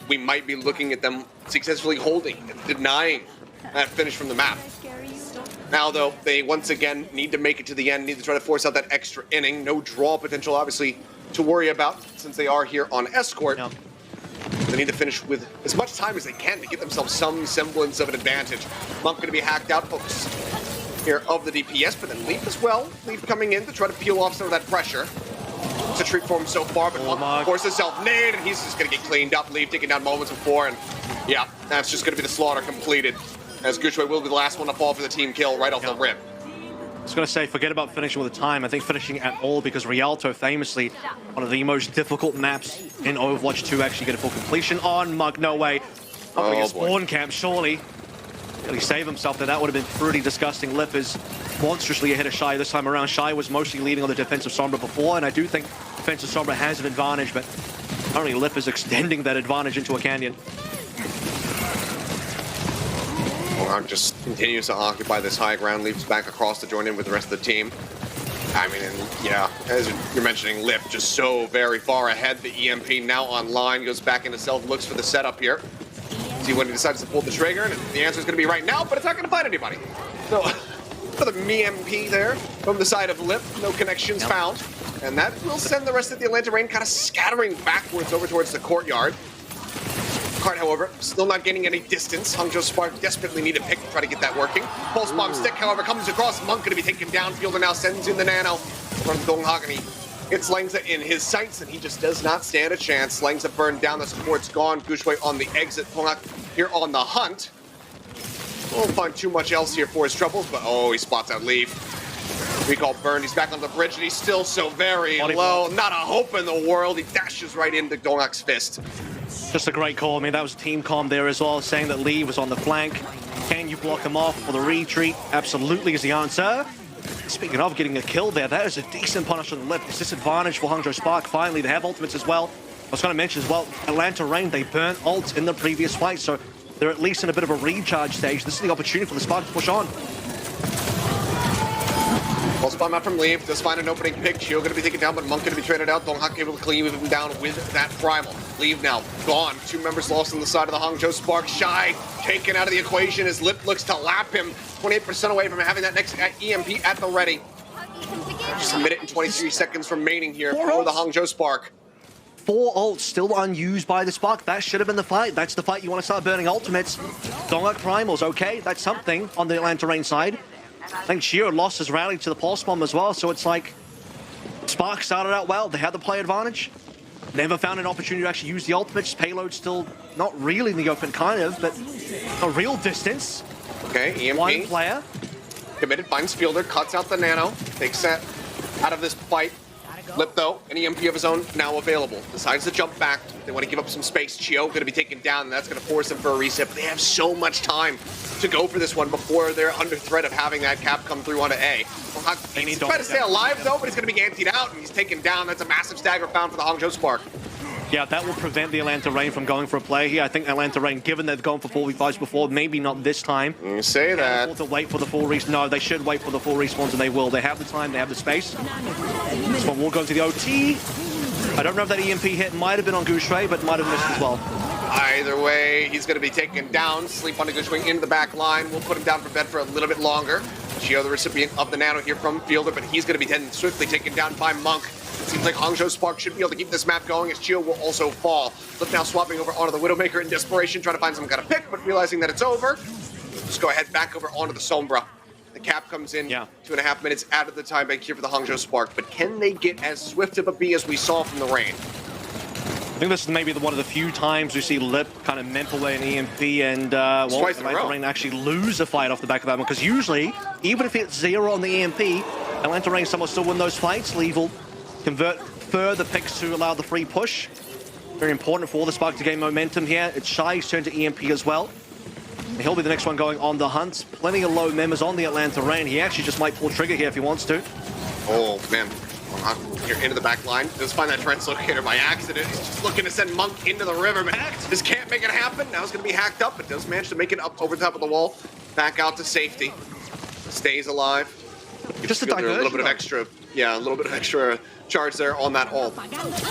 we might be looking at them successfully holding and denying that finish from the map. Now, though, they once again need to make it to the end, need to try to force out that extra inning. No draw potential, obviously, to worry about since they are here on Escort. Yep. They need to finish with as much time as they can to get themselves some semblance of an advantage. Monk going to be hacked out, folks, here of the DPS, but then Leaf as well. Leaf coming in to try to peel off some of that pressure. It's a treat for him so far, but Monk forces self-nade, and he's just going to get cleaned up. Leaf taking down moments before, and yeah, that's just going to be the slaughter completed, as Gushue will be the last one to fall for the team kill right off the rip. I was going to say, forget about finishing with the time. I think finishing at all, because Rialto, famously, one of the most difficult maps in Overwatch to actually get a full completion on. Mug, no way. Oh, spawn camp, surely. Really save himself there. That would have been pretty disgusting. Lip is monstrously ahead of Shy this time around. Shy was mostly leading on the defensive Sombra before, and I do think defensive Sombra has an advantage, but only Lip is extending that advantage into a canyon. Monk just continues to occupy this high ground, leaps back across to join in with the rest of the team. I mean, and yeah, as you're mentioning, Lip just so very far ahead. The EMP now online, goes back into self, looks for the setup here. See when he decides to pull the trigger, and the answer is going to be right now, but it's not going to find anybody. So, another EMP there from the side of Lip, no connections found. And that will send the rest of the Atlanta Reign kind of scattering backwards over towards the courtyard. Card, however, still not gaining any distance. Hangzhou Spark desperately need a pick to try to get that working. Pulse bomb stick, however, comes across. Monk going to be taken down. Fielder now sends in the nano from Donghagani. It's Langza in his sights, and he just does not stand a chance. Langza burned down. The support's gone. Gushue on the exit. Pongak here on the hunt. Won't find too much else here for his troubles, but oh, he spots out Leaf. Recall burned. He's back on the bridge, and he's still so very low. Not a hope in the world. He dashes right into Donghak's fist. Just a great call. I mean, that was team comm there as well, saying that Lee was on the flank. Can you block him off for the retreat? Absolutely is the answer. Speaking of getting a kill there, that is a decent punish on the lip. It's disadvantage for Hangzhou Spark. Finally, they have ultimates as well. I was going to mention as well, Atlanta Reign, they burnt ults in the previous fight, so they're at least in a bit of a recharge stage. This is the opportunity for the Spark to push on. Well, spawn map from Leaf, does find an opening pick. Chio going to be taken down, but Monk going to be traded out. Donghak able to clean him down with that primal. Leave now, gone. 2 members lost on the side of the Hangzhou Spark. Shy taken out of the equation as Lip looks to lap him. 28% away from having that next EMP at the ready. Just a minute and 23 seconds remaining here for the Hangzhou Spark. 4 ults still unused by the Spark. That should have been the fight. That's the fight you want to start burning ultimates. Donghak primals, okay, that's something on the Atlanta Reign side. I think Chio lost his rally to the pulse bomb as well, so it's like Spark started out well. They had the play advantage. Never found an opportunity to actually use the ultimates. Payload still not really in the open, kind of, but a real distance. Okay, EMP. 1 player. Committed, finds Fielder, cuts out the nano, takes that out of this fight. Lip, though, an EMP of his own now available. Decides to jump back. They want to give up some space. Chio going to be taken down, and that's going to force him for a reset. But they have so much time to go for this one before they're under threat of having that cap come through onto A. He's trying to stay alive, though, but he's going to be antied out, and he's taken down. That's a massive stagger found for the Hangzhou Spark. Yeah, that will prevent the Atlanta Reign from going for a play here. I think Atlanta Reign, given they've gone for 4v5s before, maybe not this time. You say that. To wait for the full respawn. No, they should wait for the full respawns, and they will. They have the time, they have the space. This one will go into the OT. I don't know if that EMP hit might have been on Gushue, but might have missed as well. Either way, he's going to be taken down. Sleep on the Gushue into the back line. We'll put him down for bed for a little bit longer. Chio, the recipient of the nano here from Fielder, but he's going to be then swiftly taken down by Monk. It seems like Hangzhou Spark should be able to keep this map going as Chio will also fall. Look now swapping over onto the Widowmaker in desperation, trying to find some kind of pick, but realizing that it's over, just go ahead back over onto the Sombra. The cap comes in 2.5 minutes out of the time bank here for the Hangzhou Spark, but can they get as swift of a B as we saw from the Reign? I think this is maybe one of the few times we see Lip kind of memp away an EMP and Atlanta Reign actually lose a fight off the back of that one, because usually, even if it's 0 on the EMP, Atlanta Reign somehow still win those fights. Leave will convert further picks to allow the free push. Very important for the Spark to gain momentum here. It's Shy's turn to EMP as well. He'll be the next one going on the hunt. Plenty of low members on the Atlanta Reign. He actually just might pull trigger here if he wants to. Oh, man. Here into the back line. Does find that translocator by accident. He's just looking to send Monk into the river, but just can't make it happen. Now it's going to be hacked up, but does manage to make it up over the top of the wall. Back out to safety. Stays alive. Just a diversion. A little bit of extra, a little bit of extra charge there on that ult.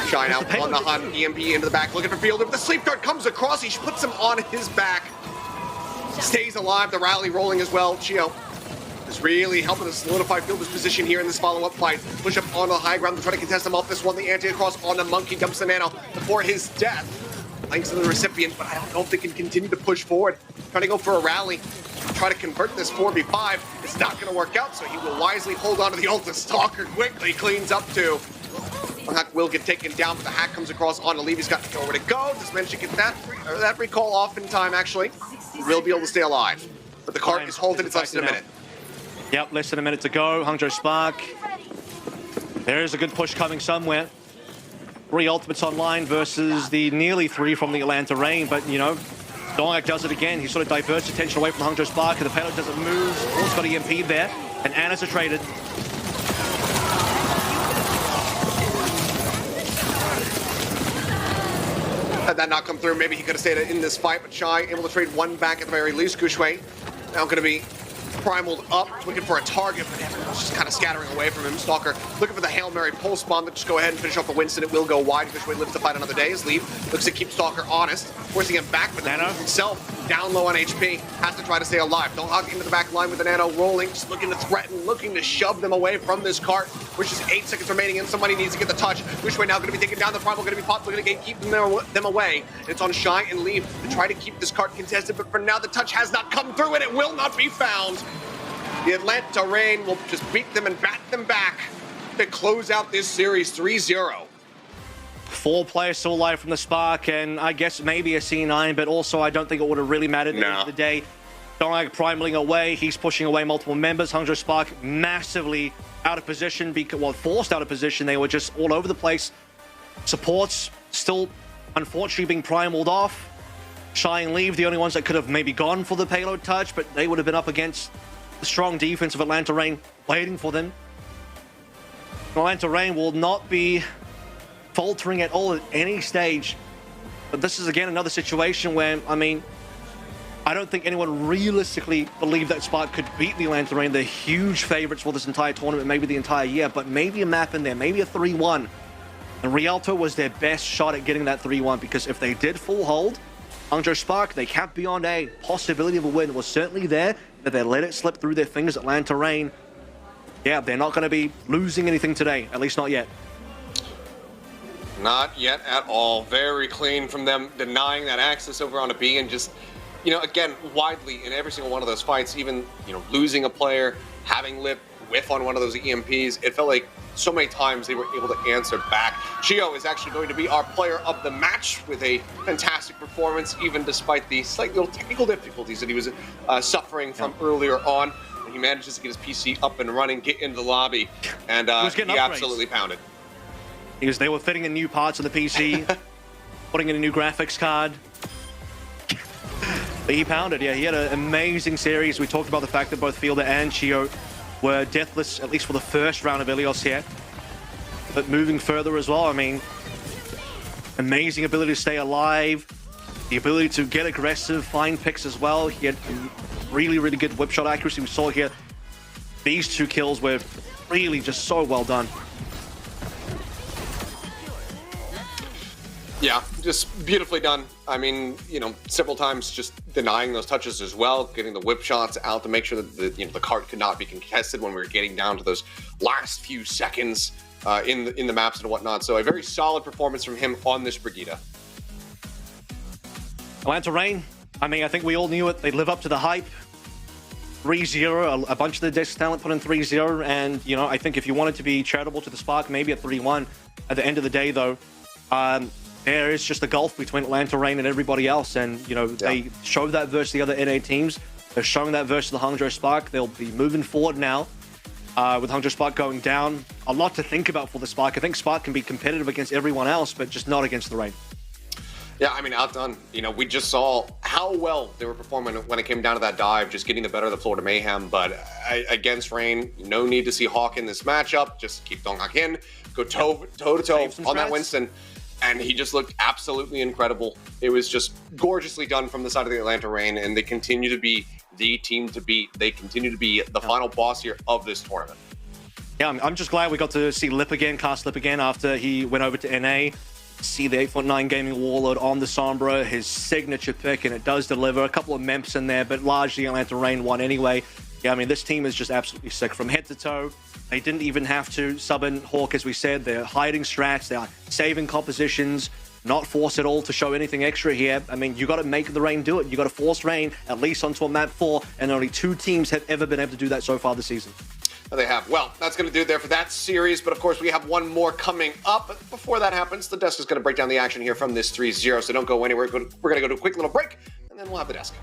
Shine out on the hunt. EMP into the back, looking for Fielder. The sleep dart comes across. He puts him on his back. Stays alive. The rally rolling as well. Chio is really helping to solidify Fielder's position here in this follow-up fight. Push up on the high ground to try to contest him off this one. The anti-across on the Monkey dumps the Nano before his death. Thanks to the recipient, but I don't know if they can continue to push forward. Trying to go for a rally, try to convert this 4v5. It's not going to work out, so he will wisely hold on to the ult. Stalker quickly cleans up too. Hack will get taken down, but the hack comes across on Ilios. He's got nowhere to go. Just managed to get that recall off in time, actually. He will be able to stay alive. But the cart is halted. It's less than a minute. Yep, less than a minute to go. Hangzhou Spark. There is a good push coming somewhere. 3 ultimates online versus the nearly 3 from the Atlanta Reign, but you know, Dongak does it again. He sort of diverts attention away from Hangzhou Spark, and the payload doesn't move. All's got EMP'd there, and Anna's are traded. Had that not come through, maybe he could have stayed in this fight, but Shy able to trade one back at the very least. Gushwei now going to be primaled up, looking for a target, but everyone's just kind of scattering away from him. Stalker looking for the Hail Mary pulse bomb to just go ahead and finish off the Winston. It will go wide. Gushwei lives to fight another day. His lead looks to keep Stalker honest, forcing him back, but Nano himself down low on HP, has to try to stay alive. Don't hog into the back line with the Nano rolling, just looking to threaten, looking to shove them away from this cart, which is 8 seconds remaining, and somebody needs to get the touch. Gushwei now going to be taking down the primal, going to be popped, going to keep them away. It's on Shy and Leave to try to keep this cart contested, but for now the touch has not come through, and it will not be found. The Atlanta Reign will just beat them and bat them back to close out this series 3-0. 4 players still alive from the Spark, and I guess maybe a C9, but also I don't think it would have really mattered at the end of the day. Dongak primaling away, he's pushing away multiple members. Hangzhou Spark massively out of position, well, forced out of position. They were just all over the place. Supports still, unfortunately, being primaled off. Shy and Leave, the only ones that could have maybe gone for the payload touch, but they would have been up against the strong defense of Atlanta Reign waiting for them. Atlanta Reign will not be faltering at all at any stage. But this is again another situation where, I mean, I don't think anyone realistically believed that Spark could beat the Atlanta Reign. They're huge favorites for this entire tournament, maybe the entire year, but maybe a map in there, maybe a 3-1. And Rialto was their best shot at getting that 3-1, because if they did full hold, Hangzhou Spark, they capped beyond a possibility of a win was certainly there, that they let it slip through their fingers. Atlanta Reign, yeah, they're not going to be losing anything today, at least not yet. Not yet at all. Very clean from them, denying that access over on a B, and just, you know, again, widely in every single one of those fights, even, you know, losing a player, having Lip whiff on one of those EMPs, it felt like so many times they were able to answer back. Chio is actually going to be our player of the match with a fantastic performance, even despite the slight little technical difficulties that he was suffering from earlier on. He manages to get his PC up and running, get into the lobby, and he absolutely pounded. They were fitting in new parts of the PC, putting in a new graphics card. But he pounded, yeah. He had an amazing series. We talked about the fact that both Fielder and Chio were deathless, at least for the first round of Ilios here. But moving further as well, I mean, amazing ability to stay alive, the ability to get aggressive, find picks as well. He had really, really good whip shot accuracy. We saw here these 2 kills were really just so well done. Yeah, just beautifully done. I mean, you know, several times just denying those touches as well, getting the whip shots out to make sure that the cart could not be contested when we were getting down to those last few seconds in the maps and whatnot. So a very solid performance from him on this Brigida. Atlanta Reign, I mean, I think we all knew it. They live up to the hype. 3-0, a bunch of the Disc talent put in 3-0, and, you know, I think if you wanted to be charitable to the Spark, maybe a 3-1. At the end of the day, though, there is just a gulf between Atlanta Reign and everybody else, and, you know, they showed that versus the other NA teams. They're showing that versus the Hangzhou Spark. They'll be moving forward now with Hangzhou Spark going down. A lot to think about for the Spark. I think Spark can be competitive against everyone else, but just not against the Reign. Yeah, I mean, outdone. You know, we just saw how well they were performing when it came down to that dive, just getting the better of the Florida Mayhem. But against Reign, no need to see Hawk in this matchup. Just keep Dongak in, go toe-to-toe on that Winston. And he just looked absolutely incredible. It was just gorgeously done from the side of the Atlanta Reign, and they continue to be the team to beat. They continue to be the final boss here of this tournament. Yeah, I'm just glad we got to see Lip again, cast Lip again after he went over to NA. See the 8.9 Gaming Warlord on the Sombra, his signature pick, and it does deliver. A couple of Memps in there, but largely Atlanta Reign won anyway. Yeah, I mean, this team is just absolutely sick from head to toe. They didn't even have to sub in Hawk, as we said. They're hiding strats. They are saving compositions, not force at all to show anything extra here. I mean, you got to make the Rain do it. You got to force Rain at least onto a map 4, and only 2 teams have ever been able to do that so far this season. They have. Well, that's going to do it there for that series, but of course we have one more coming up. But before that happens, the desk is going to break down the action here from this 3-0, so don't go anywhere. We're going to go to a quick little break, and then we'll have the desk.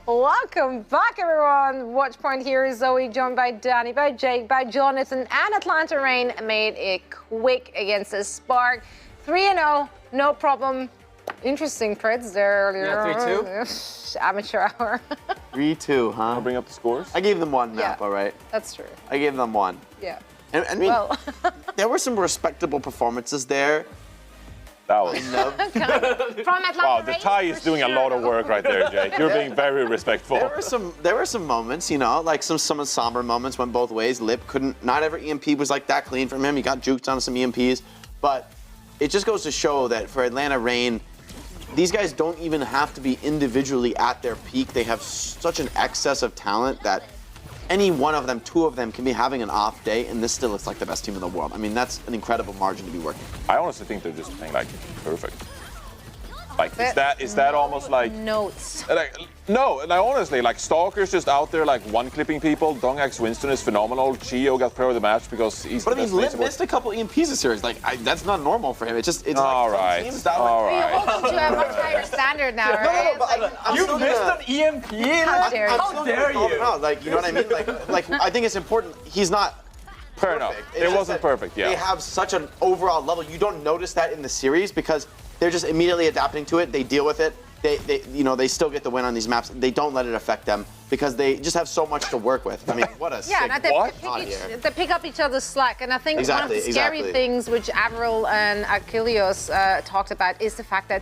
Welcome back, everyone. Watch point here is Zoe, joined by Danny, by Jake, by Jonathan, and Atlanta Rain made it quick against the Spark. 3-0, no problem. Interesting creds there earlier. Yeah, 3-2. Amateur hour. 3-2, huh? I'll bring up the scores. I gave them one map, all right? That's true. I gave them one. Yeah. And, I mean, Well, there were some respectable performances there. That was. from Atlanta Wow, the Rain, tie is for doing a lot of sure. work right there, Jake. You're being very respectful. There were some moments, you know, like some somber moments went both ways. Lip couldn't, not every EMP was like that clean from him. He got juked on some EMPs, but it just goes to show that for Atlanta Rain, these guys don't even have to be individually at their peak. They have such an excess of talent that any one of them, two of them can be having an off day, and this still looks like the best team in the world. I mean, that's an incredible margin to be working. I honestly think they're just playing like perfect. Like, is that almost like notes? No, and honestly, like Stalker's just out there like one-clipping people. Dongak's Winston is phenomenal. Chio got player of the match because he's. But I mean, Lip missed a couple EMPs this series. Like that's not normal for him. It's all like right. teams that All like, right. You're holding to a much higher standard now, right? You missed an EMP? How dare you? How dare you? Like, you know what I mean? Like I think it's important. He's not. Fair enough. It wasn't perfect, yeah. They have such an overall level. You don't notice that in the series because they're just immediately adapting to it. They deal with it. They still get the win on these maps. They don't let it affect them because they just have so much to work with. I mean, what a sick they pick up each other's slack. And I think one of the scary things which Avril and Ilios talked about is the fact that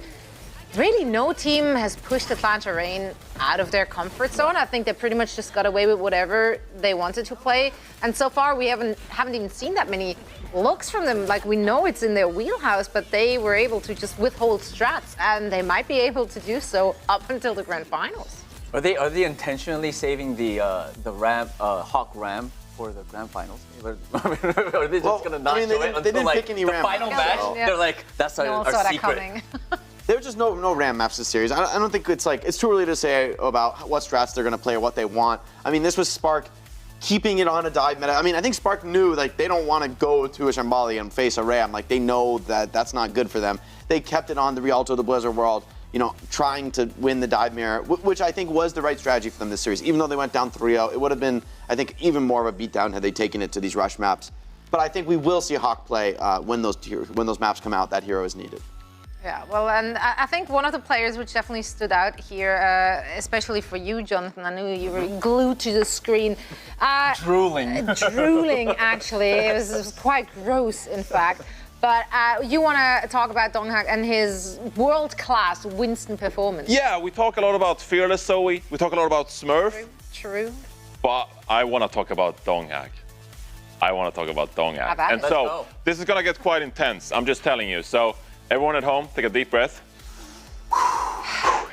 really no team has pushed Atlanta Reign out of their comfort zone. I think they pretty much just got away with whatever they wanted to play. And so far we haven't even seen that many looks from them. Like, we know it's in their wheelhouse, but they were able to just withhold strats, and they might be able to do so up until the grand finals. Are they intentionally saving the Hawk Ram for the grand finals? Or are they just gonna not show it until like the final match? Yeah. They're like, that's our secret. There's just no Ram maps this series. I don't think it's too early to say about what strats they're going to play or what they want. I mean, this was Spark keeping it on a dive meta. I mean, I think Spark knew like they don't want to go to a Shambali and face a Ram. Like, they know that that's not good for them. They kept it on the Rialto, the Blizzard World, trying to win the dive mirror, which I think was the right strategy for them this series. Even though they went down 3-0, it would have been, I think, even more of a beatdown had they taken it to these rush maps. But I think we will see Hawk play when those maps come out. That hero is needed. Yeah, well, and I think one of the players which definitely stood out here, especially for you, Jonathan, I knew you were glued to the screen. Drooling. Drooling, actually. It was quite gross, in fact. But you want to talk about Donghak and his world-class Winston performance. Yeah, we talk a lot about Fearless Zoe. We talk a lot about Smurf. True. But I want to talk about Donghak. And so this is going to get quite intense. I'm just telling you. So everyone at home, take a deep breath.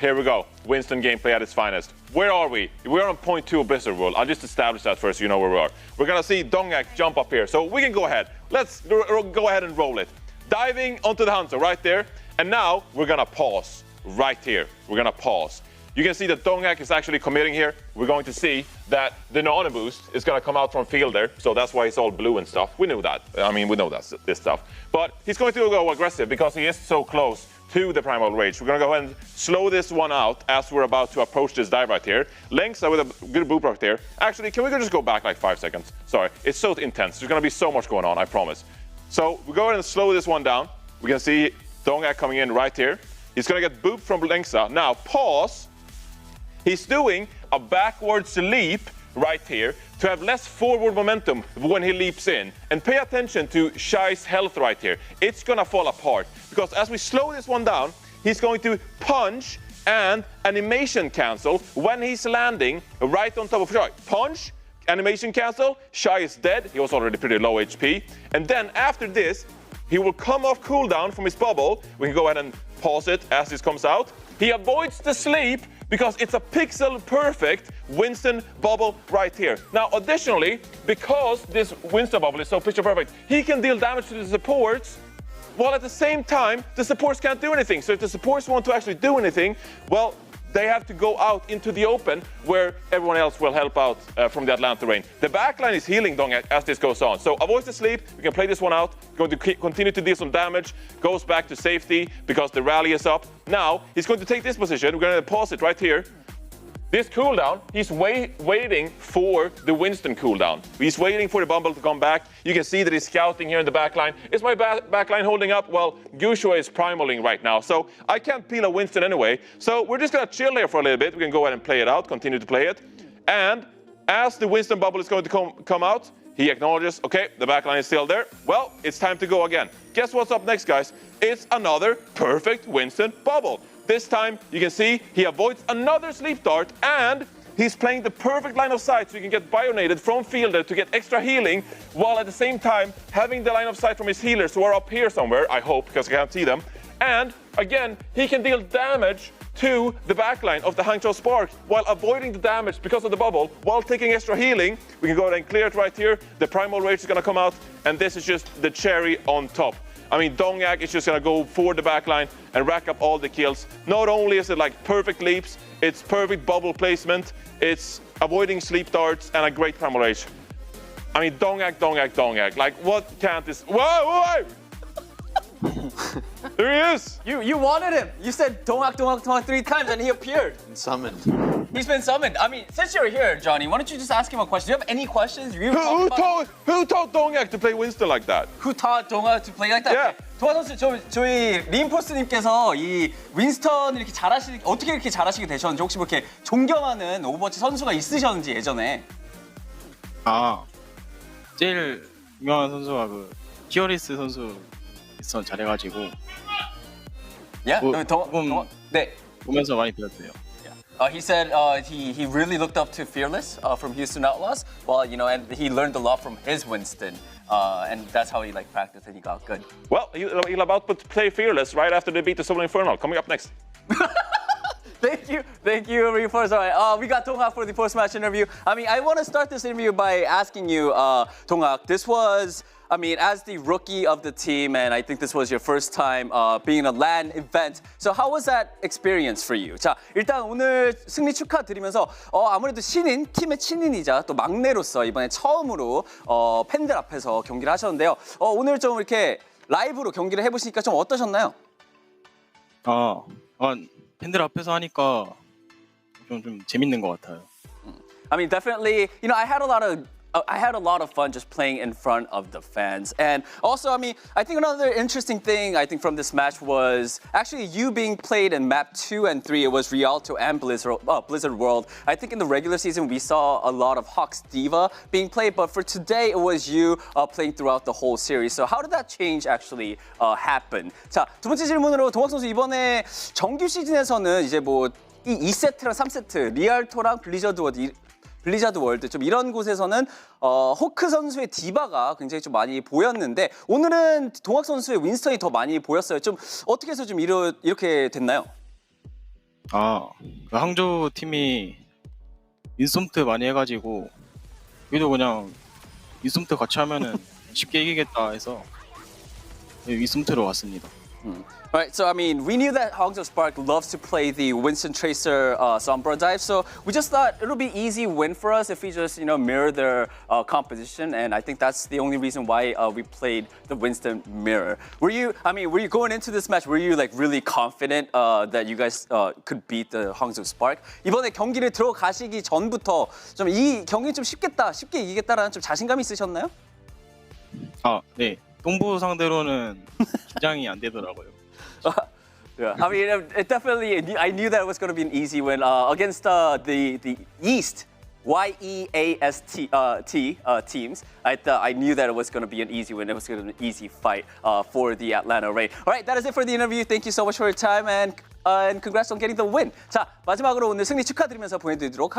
Here we go. Winston gameplay at its finest. Where are we? We're on point 2 of Blizzard World. I'll just establish that first so you know where we are. We're going to see Donghak jump up here. So we can go ahead. Let's go ahead and roll it. Diving onto the Hangzhou right there. And now we're going to pause right here. We're going to pause. You can see that Donghak is actually committing here. We're going to see that the nano boost is going to come out from field there. So that's why it's all blue and stuff. We knew that. I mean, we know that's this stuff. But he's going to go aggressive because he is so close to the Primal Rage. We're going to go ahead and slow this one out as we're about to approach this dive right here. Lengths with a good boop right there. Actually, can we just go back like 5 seconds? Sorry, it's so intense. There's going to be so much going on, I promise. So we go ahead and slow this one down. We can see Donghak coming in right here. He's going to get booped from Lengsa. Now, pause. He's doing a backwards leap right here to have less forward momentum when he leaps in. And pay attention to Shai's health right here. It's gonna fall apart because as we slow this one down, he's going to punch and animation cancel when he's landing right on top of Shai. Punch, animation cancel, Shai is dead. He was already pretty low HP. And then after this, he will come off cooldown from his bubble. We can go ahead and pause it as this comes out. He avoids the sleep because it's a pixel perfect Winston bubble right here. Now, additionally, because this Winston bubble is so picture perfect, he can deal damage to the supports, while at the same time, the supports can't do anything. So if the supports want to actually do anything, well, they have to go out into the open where everyone else will help out from the Atlanta Reign. The backline is healing Donghak as this goes on. So avoid the sleep, we can play this one out, going to continue to deal some damage, goes back to safety because the rally is up. Now, he's going to take this position, we're going to pause it right here. This cooldown, he's waiting for the Winston cooldown. He's waiting for the bumble to come back. You can see that he's scouting here in the backline. Is my backline holding up? Well, Gushua is primaling right now, so I can't peel a Winston anyway. So we're just gonna chill here for a little bit. We can go ahead and play it out, continue to play it. And as the Winston bubble is going to come out, he acknowledges, okay, the backline is still there. Well, it's time to go again. Guess what's up next, guys? It's another perfect Winston bubble. This time, you can see he avoids another sleep dart, and he's playing the perfect line of sight so he can get bionated from fielder to get extra healing, while at the same time having the line of sight from his healers who are up here somewhere, I hope, because I can't see them. And again, he can deal damage to the backline of the Hangzhou Spark while avoiding the damage because of the bubble, while taking extra healing. We can go ahead and clear it right here. The Primal Rage is going to come out, and this is just the cherry on top. I mean, Dongyak is just gonna go forward the back line and rack up all the kills. Not only is it like perfect leaps, it's perfect bubble placement, it's avoiding sleep darts, and a great primal rage. I mean, Dongyak. Like, what can't this... Whoa! There he is! You wanted him. You said Dongyak 3 times and he appeared. And summoned. He's been summoned. I mean, since you're here, Johnny, why don't you just ask him a question? Do you have any questions? Who taught Dongyak to play Winston like that? Who taught Dongyak to play like that? Yeah. 동아 선수, 저희 림포스님께서 이 윈스턴을 이렇게 어떻게 이렇게 잘하시게 되셨는지 혹시 뭐 이렇게 존경하는 오버워치 선수가 있으셨는지 예전에? 제일 유명한 선수가 그 히어리스 선수 윈스턴 잘해가지고. 네. 보면서 많이 배웠어요. He said he really looked up to Fearless from Houston Outlaws. Well, you know, and he learned a lot from his Winston, and that's how he like practiced and he got good. Well, he'll about to play Fearless right after they beat the Solar Infernal. Coming up next. Thank you, Reinforce. All right, we got Donghak for the post-match interview. I mean, I want to start this interview by asking you, Donghak, this was, I mean, as the rookie of the team, and I think this was your first time being in a LAN event. So how was that experience for you? 자, 일단 오늘 승리 축하드리면서 아무래도 팀의 신인이자 또 막내로서 이번에 처음으로 팬들 앞에서 경기를 하셨는데요. 오늘 좀 이렇게 라이브로 경기를 해보시니까 좀 어떠셨나요? 팬들 앞에서 하니까 좀 재밌는 것 같아요. I mean, definitely, you know, I had a lot of fun just playing in front of the fans. And also, I mean, I think another interesting thing, I think, from this match was actually you being played in map 2 and 3. It was Rialto and Blizzard World. I think in the regular season, we saw a lot of Hawks Diva being played, but for today, it was you playing throughout the whole series. So how did that change actually happen? 자, 두 번째 질문으로 동학 선수 이번에 정규 시즌에서는 이제 뭐 이 2세트랑 3세트, 리알토랑 블리자드 월드 좀 이런 곳에서는 호크 선수의 디바가 굉장히 좀 많이 보였는데 오늘은 동학 선수의 윈스턴이 더 많이 보였어요. 좀 어떻게 해서 좀 이렇게 됐나요? 그 항저우 팀이 윈스톰트 많이 해가지고 우리도 그냥 윈스톰트 같이 하면은 쉽게 이기겠다 해서 윈스톰트로 왔습니다. Right, so I mean, we knew that Hangzhou Spark loves to play the Winston Tracer Sombra dive, so we just thought it'll be easy win for us if we just, you know, mirror their composition, and I think that's the only reason why we played the Winston mirror. Were you going into this match, were you like really confident that you guys could beat the Hangzhou Spark? 이번에 경기를 들어가시기 전부터 좀 이 경기 좀 쉽게 이기겠다라는 좀 자신감이 있으셨나요? 네. 동부 상대로는 긴장이 안 되더라고요. Yeah, I mean, it definitely. I knew that it was going to be an easy win against the East YEAST teams. I knew that it was going to be an easy win. It was going to be an easy fight for the Atlanta Reign. All right, that is it for the interview. Thank you so much for your time and congrats on getting the win. 자, 마지막으로 오늘 승리 축하드리면서 보내드리도록.